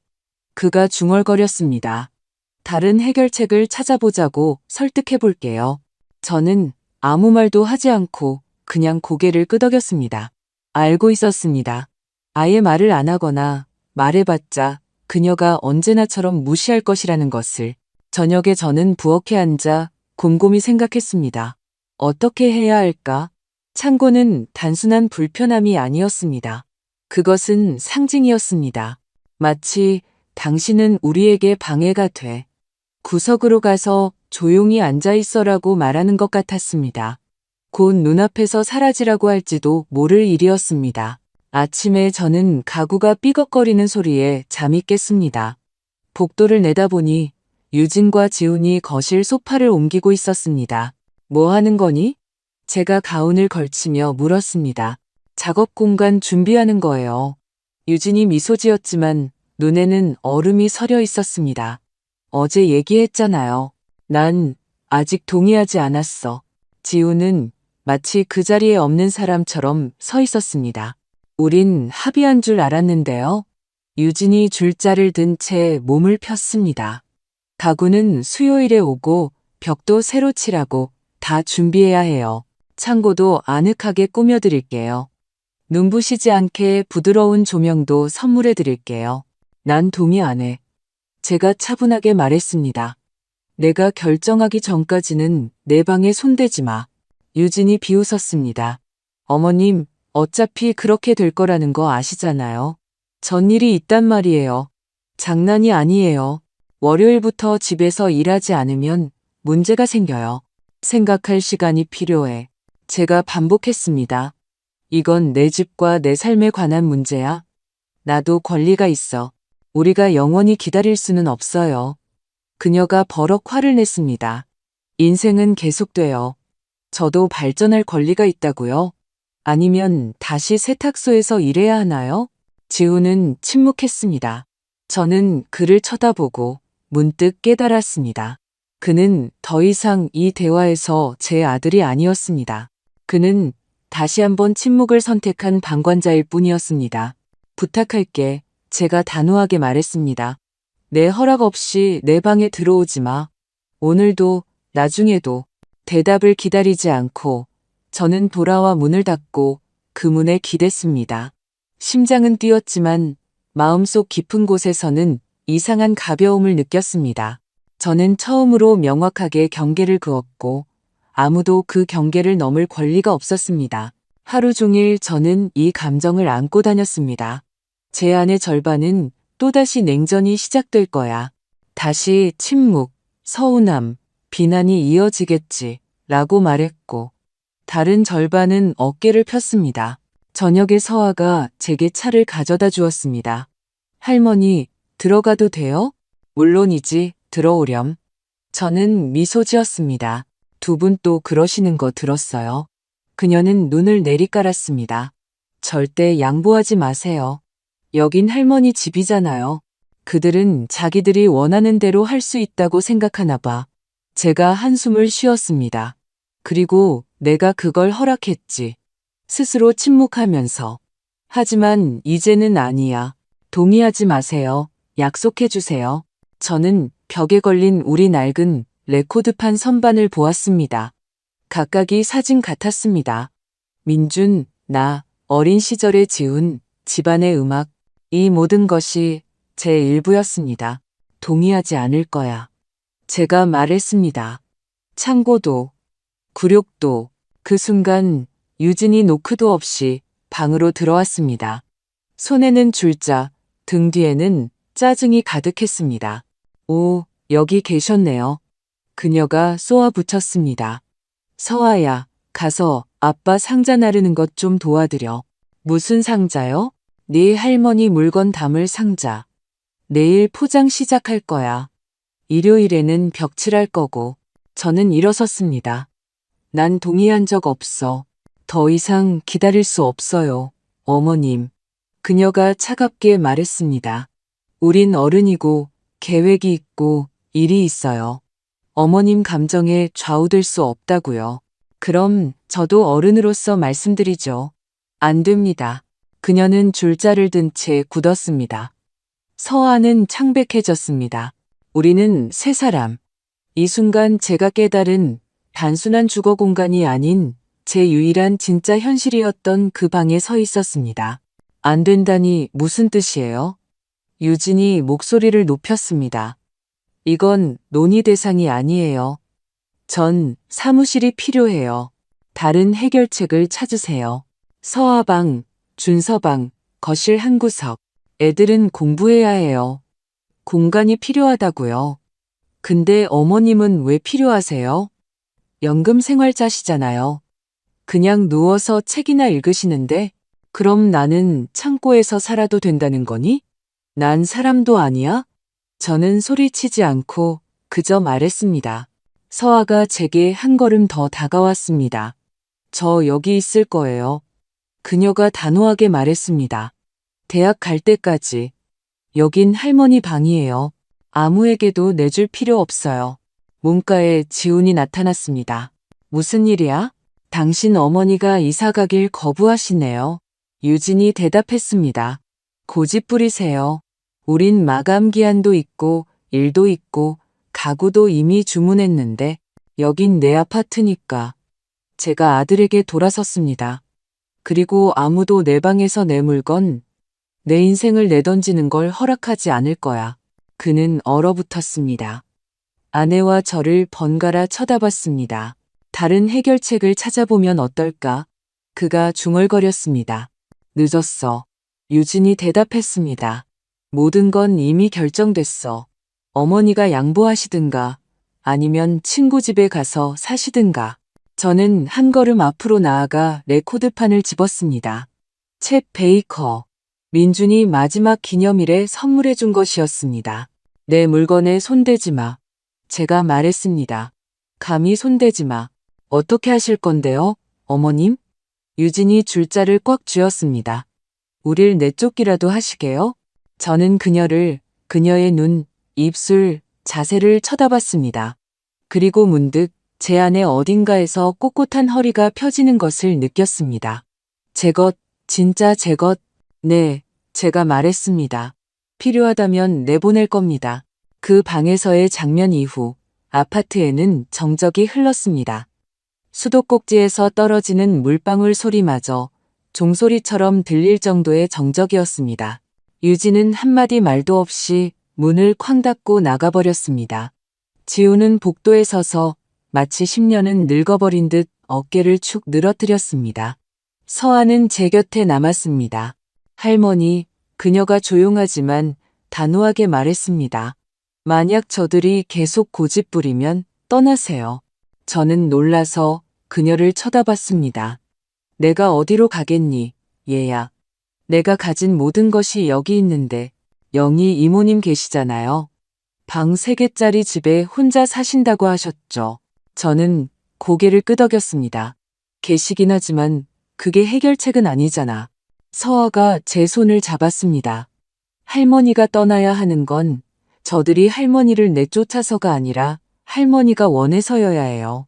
Speaker 1: 그가 중얼거렸습니다. 다른 해결책을 찾아보자고 설득해 볼게요. 저는 아무 말도 하지 않고 그냥 고개를 끄덕였습니다. 알고 있었습니다. 아예 말을 안 하거나 말해봤자 그녀가 언제나처럼 무시할 것이라는 것을. 저녁에 저는 부엌에 앉아 곰곰이 생각했습니다. 어떻게 해야 할까? 창고는 단순한 불편함이 아니었습니다. 그것은 상징이었습니다. 마치 당신은 우리에게 방해가 돼. 구석으로 가서 조용히 앉아 있어라고 말하는 것 같았습니다. 곧 눈앞에서 사라지라고 할지도 모를 일이었습니다. 아침에 저는 가구가 삐걱거리는 소리에 잠이 깼습니다. 복도를 내다보니 유진과 지훈이 거실 소파를 옮기고 있었습니다. 뭐 하는 거니? 제가 가운을 걸치며 물었습니다. 작업 공간 준비하는 거예요. 유진이 미소 지었지만 눈에는 얼음이 서려 있었습니다. 어제 얘기했잖아요. 난 아직 동의하지 않았어. 지훈은 마치 그 자리에 없는 사람처럼 서 있었습니다. 우린 합의한 줄 알았는데요. 유진이 줄자를 든 채 몸을 폈습니다. 가구는 수요일에 오고 벽도 새로 칠하고 다 준비해야 해요. 창고도 아늑하게 꾸며드릴게요. 눈부시지 않게 부드러운 조명도 선물해 드릴게요. 난 동의 안 해. 제가 차분하게 말했습니다. 내가 결정하기 전까지는 내 방에 손대지 마. 유진이 비웃었습니다. 어머님, 어차피 그렇게 될 거라는 거 아시잖아요. 전일이 있단 말이에요. 장난이 아니에요. 월요일부터 집에서 일하지 않으면 문제가 생겨요. 생각할 시간이 필요해. 제가 반복했습니다. 이건 내 집과 내 삶에 관한 문제야. 나도 권리가 있어. 우리가 영원히 기다릴 수는 없어요. 그녀가 버럭 화를 냈습니다. 인생은 계속돼요. 저도 발전할 권리가 있다고요? 아니면 다시 세탁소에서 일해야 하나요? 지훈은 침묵했습니다. 저는 그를 쳐다보고 문득 깨달았습니다. 그는 더 이상 이 대화에서 제 아들이 아니었습니다. 그는 다시 한번 침묵을 선택한 방관자일 뿐이었습니다. 부탁할게. 제가 단호하게 말했습니다. 내 허락 없이 내 방에 들어오지 마. 오늘도 나중에도. 대답을 기다리지 않고 저는 돌아와 문을 닫고 그 문에 기댔습니다. 심장은 뛰었지만 마음속 깊은 곳에서는 이상한 가벼움을 느꼈습니다. 저는 처음으로 명확하게 경계를 그었고 아무도 그 경계를 넘을 권리가 없었습니다. 하루 종일 저는 이 감정을 안고 다녔습니다. 제 안의 절반은 또다시 냉전이 시작될 거야. 다시 침묵, 서운함, 비난이 이어지겠지 라고 말했고 다른 절반은 어깨를 폈습니다. 저녁에 서아가 제게 차를 가져다 주었습니다. 할머니, 들어가도 돼요? 물론이지, 들어오렴. 저는 미소 지었습니다. 두 분 또 그러시는 거 들었어요? 그녀는 눈을 내리깔았습니다. 절대 양보하지 마세요. 여긴 할머니 집이잖아요. 그들은 자기들이 원하는 대로 할 수 있다고 생각하나 봐. 제가 한숨을 쉬었습니다. 그리고 내가 그걸 허락했지. 스스로 침묵하면서. 하지만 이제는 아니야. 동의하지 마세요. 약속해 주세요. 저는 벽에 걸린 우리 낡은 레코드판 선반을 보았습니다. 각각이 사진 같았습니다. 민준, 나, 어린 시절의 지훈, 집안의 음악, 이 모든 것이 제 일부였습니다. 동의하지 않을 거야. 제가 말했습니다. 창고도, 굴욕도. 그 순간 유진이 노크도 없이 방으로 들어왔습니다. 손에는 줄자, 등 뒤에는 짜증이 가득했습니다. 오, 여기 계셨네요. 그녀가 쏘아 붙였습니다. 서아야, 가서 아빠 상자 나르는 것 좀 도와드려. 무슨 상자요? 네 할머니 물건 담을 상자. 내일 포장 시작할 거야. 일요일에는 벽칠할 거고. 저는 일어섰습니다. 난 동의한 적 없어. 더 이상 기다릴 수 없어요. 어머님. 그녀가 차갑게 말했습니다. 우린 어른이고 계획이 있고 일이 있어요. 어머님 감정에 좌우될 수 없다고요. 그럼 저도 어른으로서 말씀드리죠. 안 됩니다. 그녀는 줄자를 든 채 굳었습니다. 서아는 창백해졌습니다. 우리는 세 사람. 이 순간 제가 깨달은 단순한 주거 공간이 아닌 제 유일한 진짜 현실이었던 그 방에 서 있었습니다. 안 된다니 무슨 뜻이에요? 유진이 목소리를 높였습니다. 이건 논의 대상이 아니에요. 전 사무실이 필요해요. 다른 해결책을 찾으세요. 서아방, 준서방, 거실 한 구석. 애들은 공부해야 해요. 공간이 필요하다고요. 근데 어머님은 왜 필요하세요? 연금생활자시잖아요. 그냥 누워서 책이나 읽으시는데 그럼 나는 창고에서 살아도 된다는 거니? 난 사람도 아니야? 저는 소리치지 않고 그저 말했습니다. 서아가 제게 한 걸음 더 다가왔습니다. 저 여기 있을 거예요. 그녀가 단호하게 말했습니다. 대학 갈 때까지. 여긴 할머니 방이에요. 아무에게도 내줄 필요 없어요. 문가에 지훈이 나타났습니다. 무슨 일이야? 당신 어머니가 이사 가길 거부하시네요. 유진이 대답했습니다. 고집 부리세요. 우린 마감 기한도 있고 일도 있고 가구도 이미 주문했는데 여긴 내 아파트니까. 제가 아들에게 돌아섰습니다. 그리고 아무도 내 방에서 내 물건, 내 인생을 내던지는 걸 허락하지 않을 거야. 그는 얼어붙었습니다. 아내와 저를 번갈아 쳐다봤습니다. 다른 해결책을 찾아보면 어떨까? 그가 중얼거렸습니다. 늦었어. 유진이 대답했습니다. 모든 건 이미 결정됐어. 어머니가 양보하시든가 아니면 친구 집에 가서 사시든가. 저는 한 걸음 앞으로 나아가 레코드판을 집었습니다. 챗 베이커. 민준이 마지막 기념일에 선물해 준 것이었습니다. 내 물건에 손대지 마. 제가 말했습니다. 감히 손대지 마. 어떻게 하실 건데요, 어머님? 유진이 줄자를 꽉 쥐었습니다. 우릴 내쫓기라도 하시게요? 저는 그녀의 눈, 입술, 자세를 쳐다봤습니다. 그리고 문득 제 안의 어딘가에서 꼿꼿한 허리가 펴지는 것을 느꼈습니다. 제 것, 진짜 제 것. 네, 제가 말했습니다. 필요하다면 내보낼 겁니다. 그 방에서의 장면 이후 아파트에는 정적이 흘렀습니다. 수도꼭지에서 떨어지는 물방울 소리마저 종소리처럼 들릴 정도의 정적이었습니다. 유진은 한마디 말도 없이 문을 쾅 닫고 나가버렸습니다. 지우는 복도에 서서 마치 10년은 늙어버린 듯 어깨를 축 늘어뜨렸습니다. 서아는 제 곁에 남았습니다. 할머니, 그녀가 조용하지만 단호하게 말했습니다. 만약 저들이 계속 고집 부리면 떠나세요. 저는 놀라서 그녀를 쳐다봤습니다. 내가 어디로 가겠니, 얘야. 내가 가진 모든 것이 여기 있는데 영희 이모님 계시잖아요. 방 3개짜리 집에 혼자 사신다고 하셨죠. 저는 고개를 끄덕였습니다. 계시긴 하지만 그게 해결책은 아니잖아. 서아가 제 손을 잡았습니다. 할머니가 떠나야 하는 건 저들이 할머니를 내쫓아서가 아니라 할머니가 원해서여야 해요.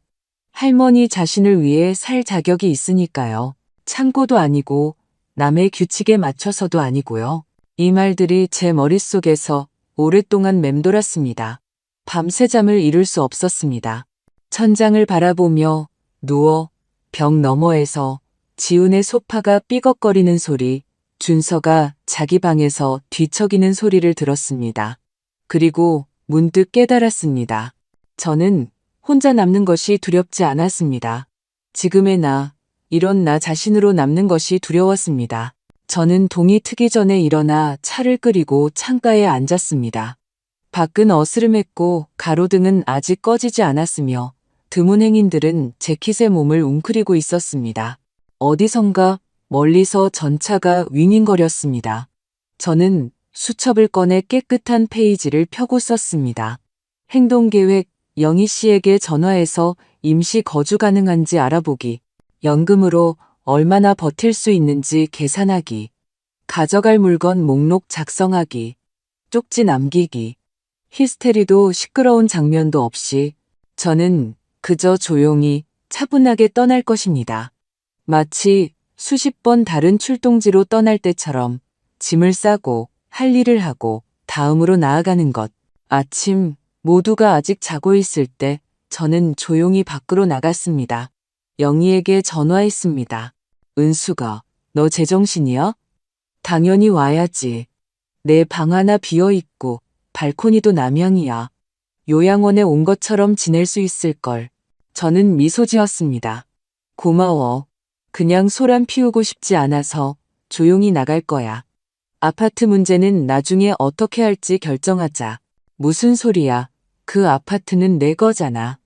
Speaker 1: 할머니 자신을 위해 살 자격이 있으니까요. 창고도 아니고 남의 규칙에 맞춰서도 아니고요. 이 말들이 제 머릿속에서 오랫동안 맴돌았습니다. 밤새 잠을 이룰 수 없었습니다. 천장을 바라보며 누워 벽 너머에서 지훈의 소파가 삐걱거리는 소리, 준서가 자기 방에서 뒤척이는 소리를 들었습니다. 그리고 문득 깨달았습니다. 저는 혼자 남는 것이 두렵지 않았습니다. 지금의 나, 이런 나 자신으로 남는 것이 두려웠습니다. 저는 동이 트기 전에 일어나 차를 끓이고 창가에 앉았습니다. 밖은 어스름했고 가로등은 아직 꺼지지 않았으며 드문 행인들은 재킷에 몸을 웅크리고 있었습니다. 어디선가 멀리서 전차가 윙윙거렸습니다. 저는 수첩을 꺼내 깨끗한 페이지를 펴고 썼습니다. 행동계획, 영희 씨에게 전화해서 임시 거주 가능한지 알아보기, 연금으로 얼마나 버틸 수 있는지 계산하기, 가져갈 물건 목록 작성하기, 쪽지 남기기, 히스테리도 시끄러운 장면도 없이 저는 그저 조용히 차분하게 떠날 것입니다. 마치 수십 번 다른 출동지로 떠날 때처럼 짐을 싸고 할 일을 하고 다음으로 나아가는 것. 아침 모두가 아직 자고 있을 때 저는 조용히 밖으로 나갔습니다. 영희에게 전화했습니다. 은수가, 너 제정신이야? 당연히 와야지. 내 방 하나 비어있고 발코니도 남향이야. 요양원에 온 것처럼 지낼 수 있을걸. 저는 미소 지었습니다. 고마워. 그냥 소란 피우고 싶지 않아서 조용히 나갈 거야. 아파트 문제는 나중에 어떻게 할지 결정하자. 무슨 소리야. 그 아파트는 내 거잖아.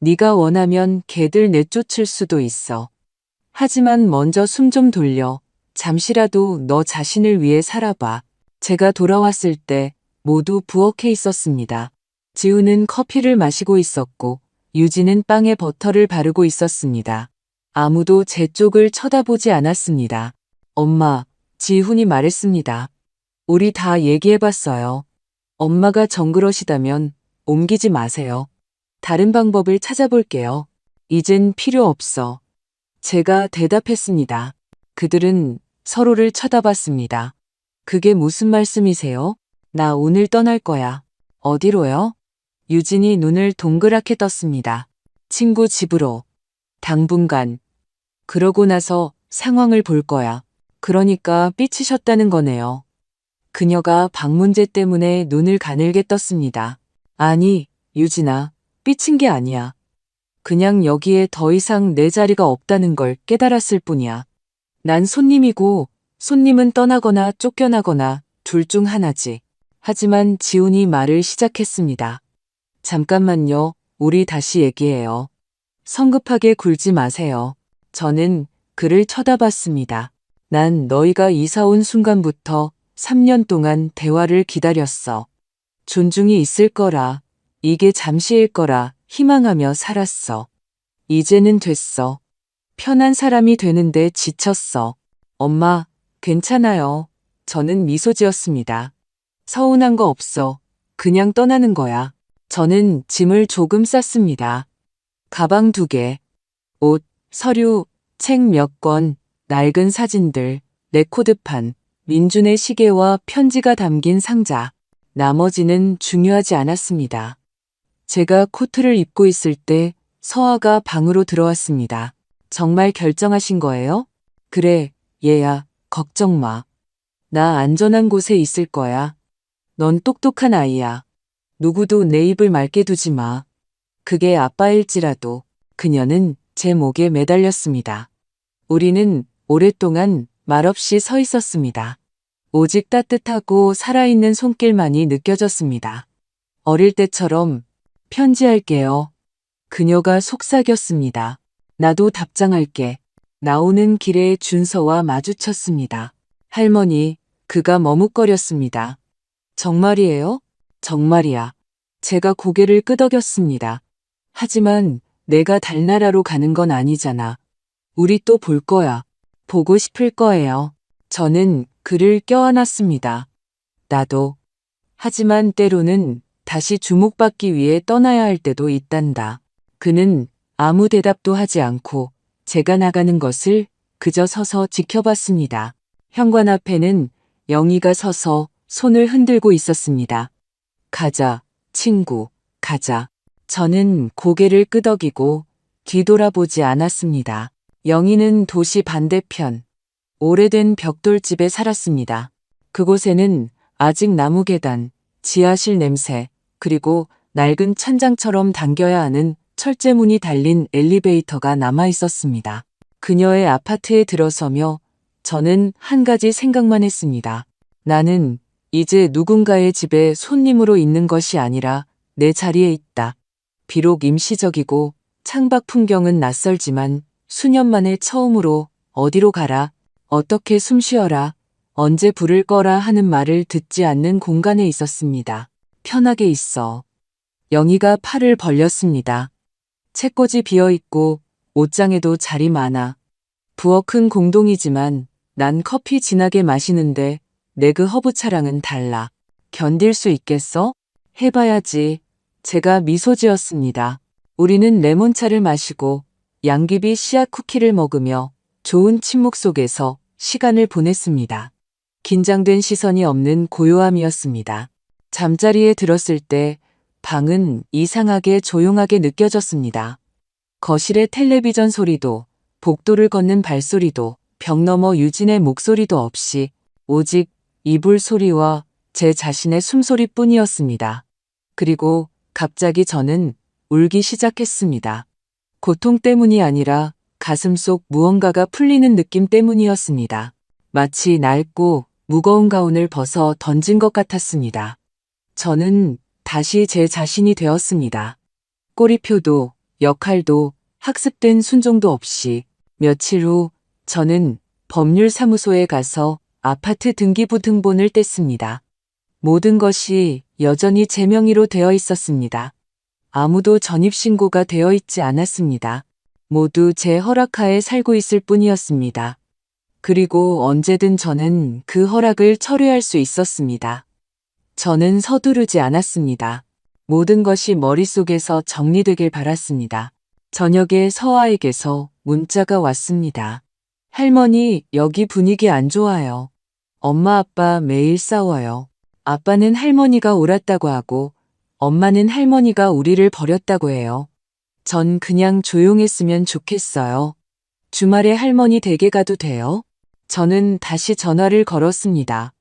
Speaker 1: 네가 원하면 걔들 내쫓을 수도 있어. 하지만 먼저 숨 좀 돌려. 잠시라도 너 자신을 위해 살아봐. 제가 돌아왔을 때 모두 부엌에 있었습니다. 지우는 커피를 마시고 있었고 유진은 빵에 버터를 바르고 있었습니다. 아무도 제 쪽을 쳐다보지 않았습니다. 엄마, 지훈이 말했습니다. 우리 다 얘기해봤어요. 엄마가 정그러시다면 옮기지 마세요. 다른 방법을 찾아볼게요. 이젠 필요 없어. 제가 대답했습니다. 그들은 서로를 쳐다봤습니다. 그게 무슨 말씀이세요? 나 오늘 떠날 거야. 어디로요? 유진이 눈을 동그랗게 떴습니다. 친구 집으로. 당분간. 그러고 나서 상황을 볼 거야. 그러니까 삐치셨다는 거네요. 그녀가 방 문제 때문에 눈을 가늘게 떴습니다. 아니, 유진아, 삐친 게 아니야. 그냥 여기에 더 이상 내 자리가 없다는 걸 깨달았을 뿐이야. 난 손님이고 손님은 떠나거나 쫓겨나거나 둘 중 하나지. 하지만 지훈이 말을 시작했습니다. 잠깐만요. 우리 다시 얘기해요. 성급하게 굴지 마세요. 저는 그를 쳐다봤습니다. 난 너희가 이사 온 순간부터 3년 동안 대화를 기다렸어. 존중이 있을 거라, 이게 잠시일 거라 희망하며 살았어. 이제는 됐어. 편한 사람이 되는데 지쳤어. 엄마, 괜찮아요. 저는 미소 지었습니다. 서운한 거 없어. 그냥 떠나는 거야. 저는 짐을 조금 쌌습니다. 가방 2개, 옷, 서류, 책 몇 권, 낡은 사진들, 레코드판, 민준의 시계와 편지가 담긴 상자. 나머지는 중요하지 않았습니다. 제가 코트를 입고 있을 때 서아가 방으로 들어왔습니다. 정말 결정하신 거예요? 그래, 얘야, 걱정 마. 나 안전한 곳에 있을 거야. 넌 똑똑한 아이야. 누구도 내 입을 맑게 두지 마. 그게 아빠일지라도. 그녀는 제 목에 매달렸습니다. 우리는 오랫동안 말없이 서 있었습니다. 오직 따뜻하고 살아있는 손길만이 느껴졌습니다. 어릴 때처럼 편지할게요. 그녀가 속삭였습니다. 나도 답장할게. 나오는 길에 준서와 마주쳤습니다. 할머니, 그가 머뭇거렸습니다. 정말이에요? 정말이야. 제가 고개를 끄덕였습니다. 하지만 내가 달나라로 가는 건 아니잖아. 우리 또 볼 거야. 보고 싶을 거예요. 저는 그를 껴안았습니다. 나도. 하지만 때로는 다시 주목받기 위해 떠나야 할 때도 있단다. 그는 아무 대답도 하지 않고 제가 나가는 것을 그저 서서 지켜봤습니다. 현관 앞에는 영희가 서서 손을 흔들고 있었습니다. 가자, 친구, 가자. 저는 고개를 끄덕이고 뒤돌아보지 않았습니다. 영희는 도시 반대편, 오래된 벽돌집에 살았습니다. 그곳에는 아직 나무 계단, 지하실 냄새, 그리고 낡은 천장처럼 당겨야 하는 철제문이 달린 엘리베이터가 남아 있었습니다. 그녀의 아파트에 들어서며 저는 한 가지 생각만 했습니다. 나는 이제 누군가의 집에 손님으로 있는 것이 아니라 내 자리에 있다. 비록 임시적이고 창밖 풍경은 낯설지만 수년 만에 처음으로 어디로 가라, 어떻게 숨 쉬어라, 언제 불을 꺼라 하는 말을 듣지 않는 공간에 있었습니다. 편하게 있어. 영희가 팔을 벌렸습니다. 책꽂이 비어있고 옷장에도 자리 많아. 부엌 큰 공동이지만 난 커피 진하게 마시는데 내 그 허브차랑은 달라. 견딜 수 있겠어? 해봐야지. 제가 미소 지었습니다. 우리는 레몬차를 마시고 양귀비 씨앗 쿠키를 먹으며 좋은 침묵 속에서 시간을 보냈습니다. 긴장된 시선이 없는 고요함이었습니다. 잠자리에 들었을 때 방은 이상하게 조용하게 느껴졌습니다. 거실의 텔레비전 소리도, 복도를 걷는 발소리도, 벽 너머 유진의 목소리도 없이 오직 이불 소리와 제 자신의 숨소리뿐이었습니다. 그리고 갑자기 저는 울기 시작했습니다. 고통 때문이 아니라 가슴 속 무언가가 풀리는 느낌 때문이었습니다. 마치 낡고 무거운 가운을 벗어 던진 것 같았습니다. 저는 다시 제 자신이 되었습니다. 꼬리표도 역할도 학습된 순종도 없이 며칠 후 저는 법률사무소에 가서 아파트 등기부 등본을 뗐습니다. 모든 것이 여전히 제 명의로 되어 있었습니다. 아무도 전입신고가 되어 있지 않았습니다. 모두 제 허락하에 살고 있을 뿐이었습니다. 그리고 언제든 저는 그 허락을 철회할 수 있었습니다. 저는 서두르지 않았습니다. 모든 것이 머릿속에서 정리되길 바랐습니다. 저녁에 서아에게서 문자가 왔습니다. 할머니, 여기 분위기 안 좋아요. 엄마 아빠 매일 싸워요. 아빠는 할머니가 옳았다고 하고 엄마는 할머니가 우리를 버렸다고 해요. 전 그냥 조용했으면 좋겠어요. 주말에 할머니 댁에 가도 돼요? 저는 다시 전화를 걸었습니다.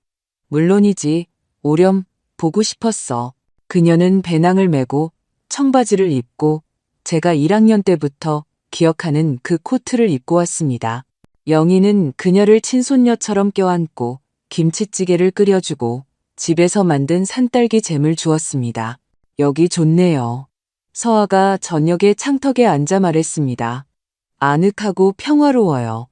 Speaker 1: 물론이지. 오렴, 보고 싶었어. 그녀는 배낭을 메고 청바지를 입고 제가 1학년 때부터 기억하는 그 코트를 입고 왔습니다. 영희는 그녀를 친손녀처럼 껴안고 김치찌개를 끓여주고 집에서 만든 산딸기 잼을 주었습니다. 여기 좋네요. 서아가 저녁에 창턱에 앉아 말했습니다. 아늑하고 평화로워요.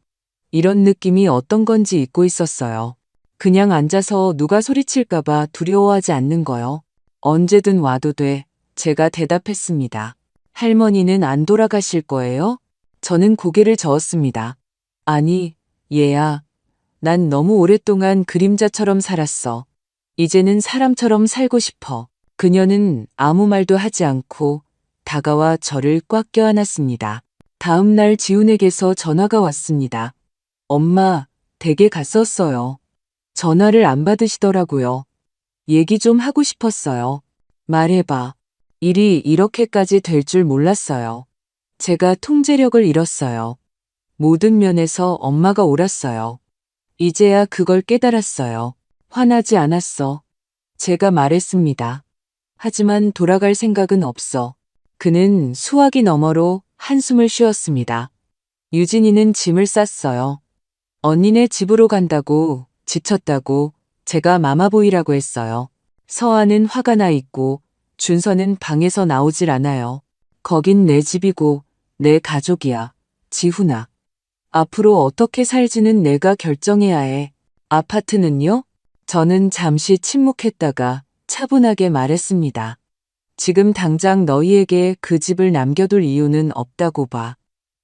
Speaker 1: 이런 느낌이 어떤 건지 잊고 있었어요. 그냥 앉아서 누가 소리칠까봐 두려워하지 않는 거요. 언제든 와도 돼. 제가 대답했습니다. 할머니는 안 돌아가실 거예요? 저는 고개를 저었습니다. 아니, 얘야. 난 너무 오랫동안 그림자처럼 살았어. 이제는 사람처럼 살고 싶어. 그녀는 아무 말도 하지 않고 다가와 저를 꽉 껴안았습니다. 다음 날 지훈에게서 전화가 왔습니다. 엄마, 댁에 갔었어요. 전화를 안 받으시더라고요. 얘기 좀 하고 싶었어요. 말해봐. 일이 이렇게까지 될 줄 몰랐어요. 제가 통제력을 잃었어요. 모든 면에서 엄마가 옳았어요. 이제야 그걸 깨달았어요. 화나지 않았어. 제가 말했습니다. 하지만 돌아갈 생각은 없어. 그는 수화기 너머로 한숨을 쉬었습니다. 유진이는 짐을 쌌어요. 언니네 집으로 간다고, 지쳤다고 제가 마마보이라고 했어요. 서아는 화가 나 있고 준서는 방에서 나오질 않아요. 거긴 내 집이고 내 가족이야. 지훈아. 앞으로 어떻게 살지는 내가 결정해야 해. 아파트는요? 저는 잠시 침묵했다가 차분하게 말했습니다. 지금 당장 너희에게 그 집을 남겨둘 이유는 없다고 봐.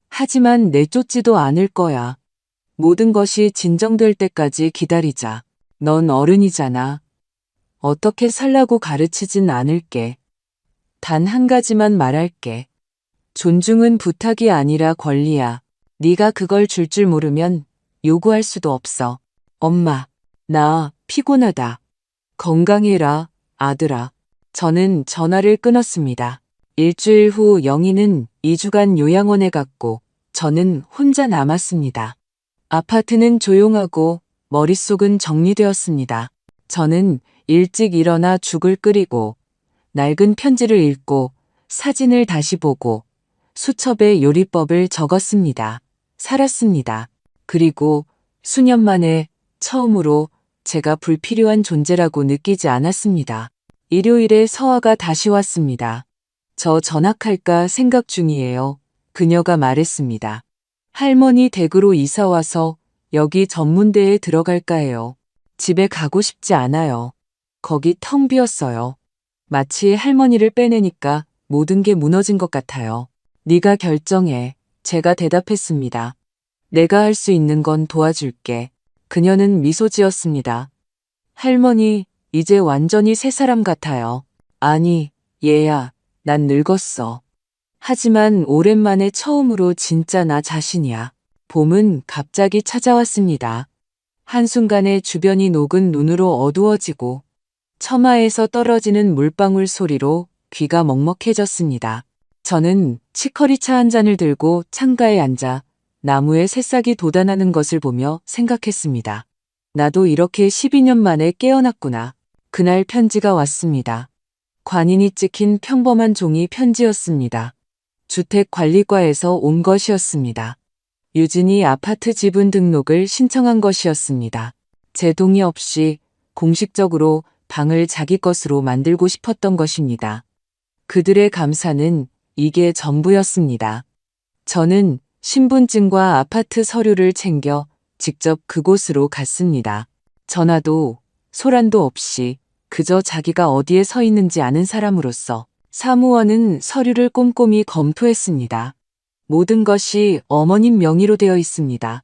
Speaker 1: 하지만 내쫓지도 않을 거야. 모든 것이 진정될 때까지 기다리자. 넌 어른이잖아. 어떻게 살라고 가르치진 않을게. 단 한 가지만 말할게. 존중은 부탁이 아니라 권리야. 네가 그걸 줄 줄 모르면 요구할 수도 없어. 엄마, 나 피곤하다. 건강해라, 아들아. 저는 전화를 끊었습니다. 일주일 후 영희는 2주간 요양원에 갔고 저는 혼자 남았습니다. 아파트는 조용하고 머릿속은 정리되었습니다. 저는 일찍 일어나 죽을 끓이고 낡은 편지를 읽고 사진을 다시 보고 수첩에 요리법을 적었습니다. 살았습니다. 그리고 수년 만에 처음으로 제가 불필요한 존재라고 느끼지 않았습니다. 일요일에 서아가 다시 왔습니다. 저 전학할까 생각 중이에요. 그녀가 말했습니다. 할머니 댁으로 이사와서 여기 전문대에 들어갈까 해요. 집에 가고 싶지 않아요. 거기 텅 비었어요. 마치 할머니를 빼내니까 모든 게 무너진 것 같아요. 네가 결정해. 제가 대답했습니다. 내가 할 수 있는 건 도와줄게. 그녀는 미소 지었습니다. 할머니, 이제 완전히 새 사람 같아요. 아니, 얘야, 난 늙었어. 하지만 오랜만에 처음으로 진짜 나 자신이야. 봄은 갑자기 찾아왔습니다. 한순간에 주변이 녹은 눈으로 어두워지고 처마에서 떨어지는 물방울 소리로 귀가 먹먹해졌습니다. 저는 치커리차 한 잔을 들고 창가에 앉아 나무에 새싹이 돋아나는 것을 보며 생각했습니다. 나도 이렇게 12년 만에 깨어났구나. 그날 편지가 왔습니다. 관인이 찍힌 평범한 종이 편지였습니다. 주택관리과에서 온 것이었습니다. 유진이 아파트 지분 등록을 신청한 것이었습니다. 제 동의 없이 공식적으로 방을 자기 것으로 만들고 싶었던 것입니다. 그들의 감사는 이게 전부였습니다. 저는 신분증과 아파트 서류를 챙겨 직접 그곳으로 갔습니다. 전화도 소란도 없이 그저 자기가 어디에 서 있는지 아는 사람으로서 사무원은 서류를 꼼꼼히 검토했습니다. 모든 것이 어머님 명의로 되어 있습니다.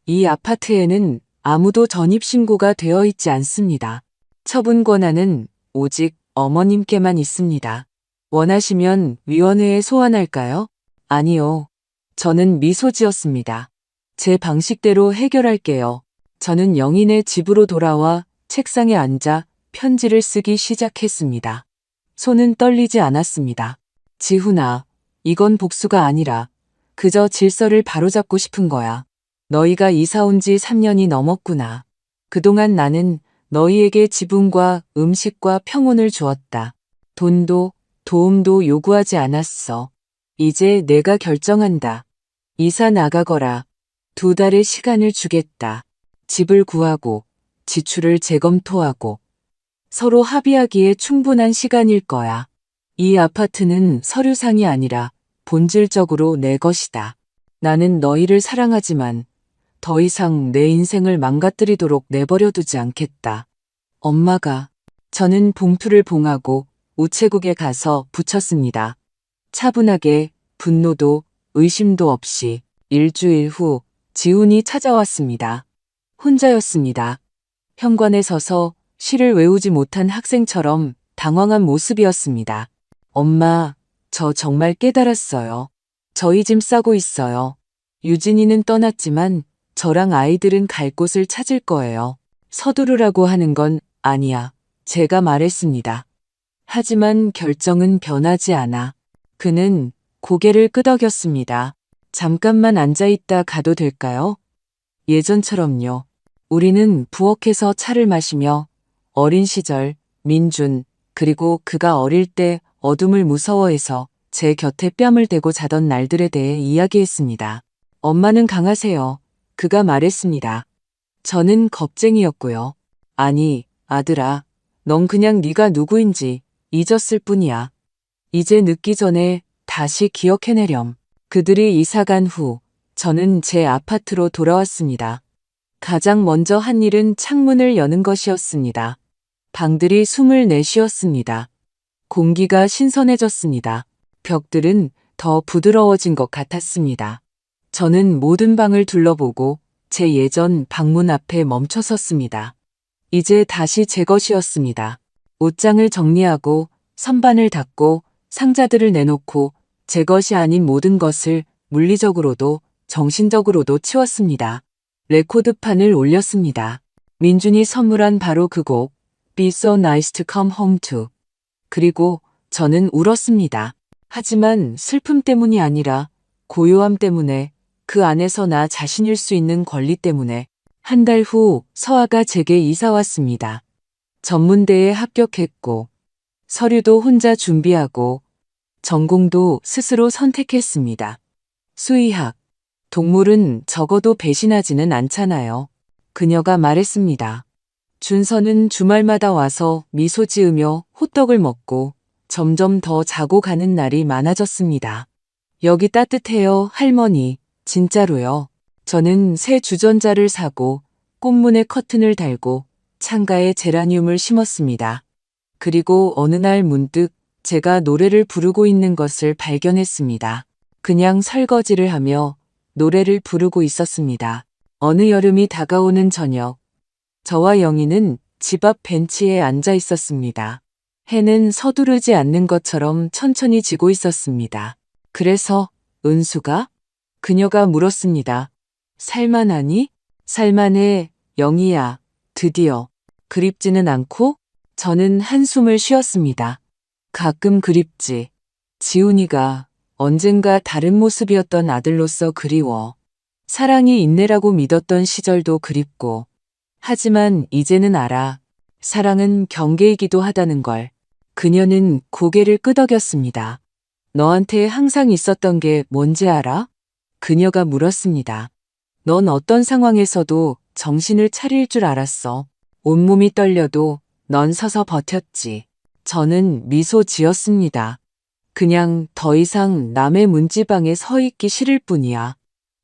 Speaker 1: 이 아파트에는 아무도 전입신고가 되어 있지 않습니다. 처분 권한은 오직 어머님께만 있습니다. 원하시면 위원회에 소환할까요? 아니요. 저는 미소 지었습니다. 제 방식대로 해결할게요. 저는 영인의 집으로 돌아와 책상에 앉아 편지를 쓰기 시작했습니다. 손은 떨리지 않았습니다. 지훈아, 이건 복수가 아니라 그저 질서를 바로잡고 싶은 거야. 너희가 이사 온 지 3년이 넘었구나. 그동안 나는 너희에게 지분과 음식과 평온을 주었다. 돈도 도움도 요구하지 않았어. 이제 내가 결정한다. 이사 나가거라. 2달의 시간을 주겠다. 집을 구하고 지출을 재검토하고 서로 합의하기에 충분한 시간일 거야. 이 아파트는 서류상이 아니라 본질적으로 내 것이다. 나는 너희를 사랑하지만 더 이상 내 인생을 망가뜨리도록 내버려 두지 않겠다. 엄마가. 저는 봉투를 봉하고 우체국에 가서 붙였습니다. 차분하게 분노도 의심도 없이. 일주일 후 지훈이 찾아왔습니다. 혼자였습니다. 현관에 서서 시를 외우지 못한 학생처럼 당황한 모습이었습니다. 엄마, 저 정말 깨달았어요. 저희 짐 싸고 있어요. 유진이는 떠났지만 저랑 아이들은 갈 곳을 찾을 거예요. 서두르라고 하는 건 아니야. 제가 말했습니다. 하지만 결정은 변하지 않아. 그는 고개를 끄덕였습니다. 잠깐만 앉아있다 가도 될까요? 예전처럼요. 우리는 부엌에서 차를 마시며 어린 시절, 민준, 그리고 그가 어릴 때 어둠을 무서워해서 제 곁에 뺨을 대고 자던 날들에 대해 이야기했습니다. 엄마는 강하세요. 그가 말했습니다. 저는 겁쟁이였고요. 아니, 아들아, 넌 그냥 네가 누구인지 잊었을 뿐이야. 이제 늦기 전에 다시 기억해내렴. 그들이 이사간 후 저는 제 아파트로 돌아왔습니다. 가장 먼저 한 일은 창문을 여는 것이었습니다. 방들이 숨을 내쉬었습니다. 공기가 신선해졌습니다. 벽들은 더 부드러워진 것 같았습니다. 저는 모든 방을 둘러보고 제 예전 방문 앞에 멈춰섰습니다. 이제 다시 제 것이었습니다. 옷장을 정리하고 선반을 닫고 상자들을 내놓고 제 것이 아닌 모든 것을 물리적으로도 정신적으로도 치웠습니다. 레코드판을 올렸습니다. 민준이 선물한 바로 그 곡 Be So Nice to Come Home To. 그리고 저는 울었습니다. 하지만 슬픔 때문이 아니라 고요함 때문에, 그 안에서 나 자신일 수 있는 권리 때문에. 한 달 후 서아가 제게 이사 왔습니다. 전문대에 합격했고 서류도 혼자 준비하고 전공도 스스로 선택했습니다. 수의학. 동물은 적어도 배신하지는 않잖아요. 그녀가 말했습니다. 준서는 주말마다 와서 미소 지으며 호떡을 먹고 점점 더 자고 가는 날이 많아졌습니다. 여기 따뜻해요, 할머니. 진짜로요. 저는 새 주전자를 사고 꽃무늬 커튼을 달고 창가에 제라늄을 심었습니다. 그리고 어느 날 문득 제가 노래를 부르고 있는 것을 발견했습니다. 그냥 설거지를 하며 노래를 부르고 있었습니다. 어느 여름이 다가오는 저녁, 저와 영희는 집 앞 벤치에 앉아 있었습니다. 해는 서두르지 않는 것처럼 천천히 지고 있었습니다. 그래서 은수가? 그녀가 물었습니다. 살만하니? 살만해, 영희야. 드디어. 그립지는 않고? 저는 한숨을 쉬었습니다. 가끔 그립지. 지훈이가 언젠가 다른 모습이었던 아들로서 그리워. 사랑이 인내라고 믿었던 시절도 그립고. 하지만 이제는 알아. 사랑은 경계이기도 하다는 걸. 그녀는 고개를 끄덕였습니다. 너한테 항상 있었던 게 뭔지 알아? 그녀가 물었습니다. 넌 어떤 상황에서도 정신을 차릴 줄 알았어. 온몸이 떨려도 넌 서서 버텼지. 저는 미소 지었습니다. 그냥 더 이상 남의 문지방에 서 있기 싫을 뿐이야.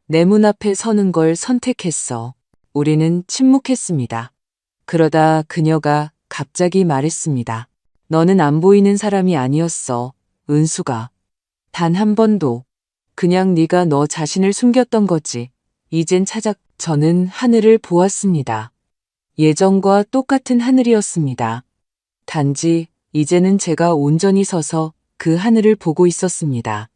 Speaker 1: 내 문 앞에 서는 걸 선택했어. 우리는 침묵했습니다. 그러다 그녀가 갑자기 말했습니다. 너는 안 보이는 사람이 아니었어, 은수가. 단 한 번도. 그냥 네가 너 자신을 숨겼던 거지. 이젠 저는 하늘을 보았습니다. 예전과 똑같은 하늘이었습니다. 단지 이제는 제가 온전히 서서 그 하늘을 보고 있었습니다.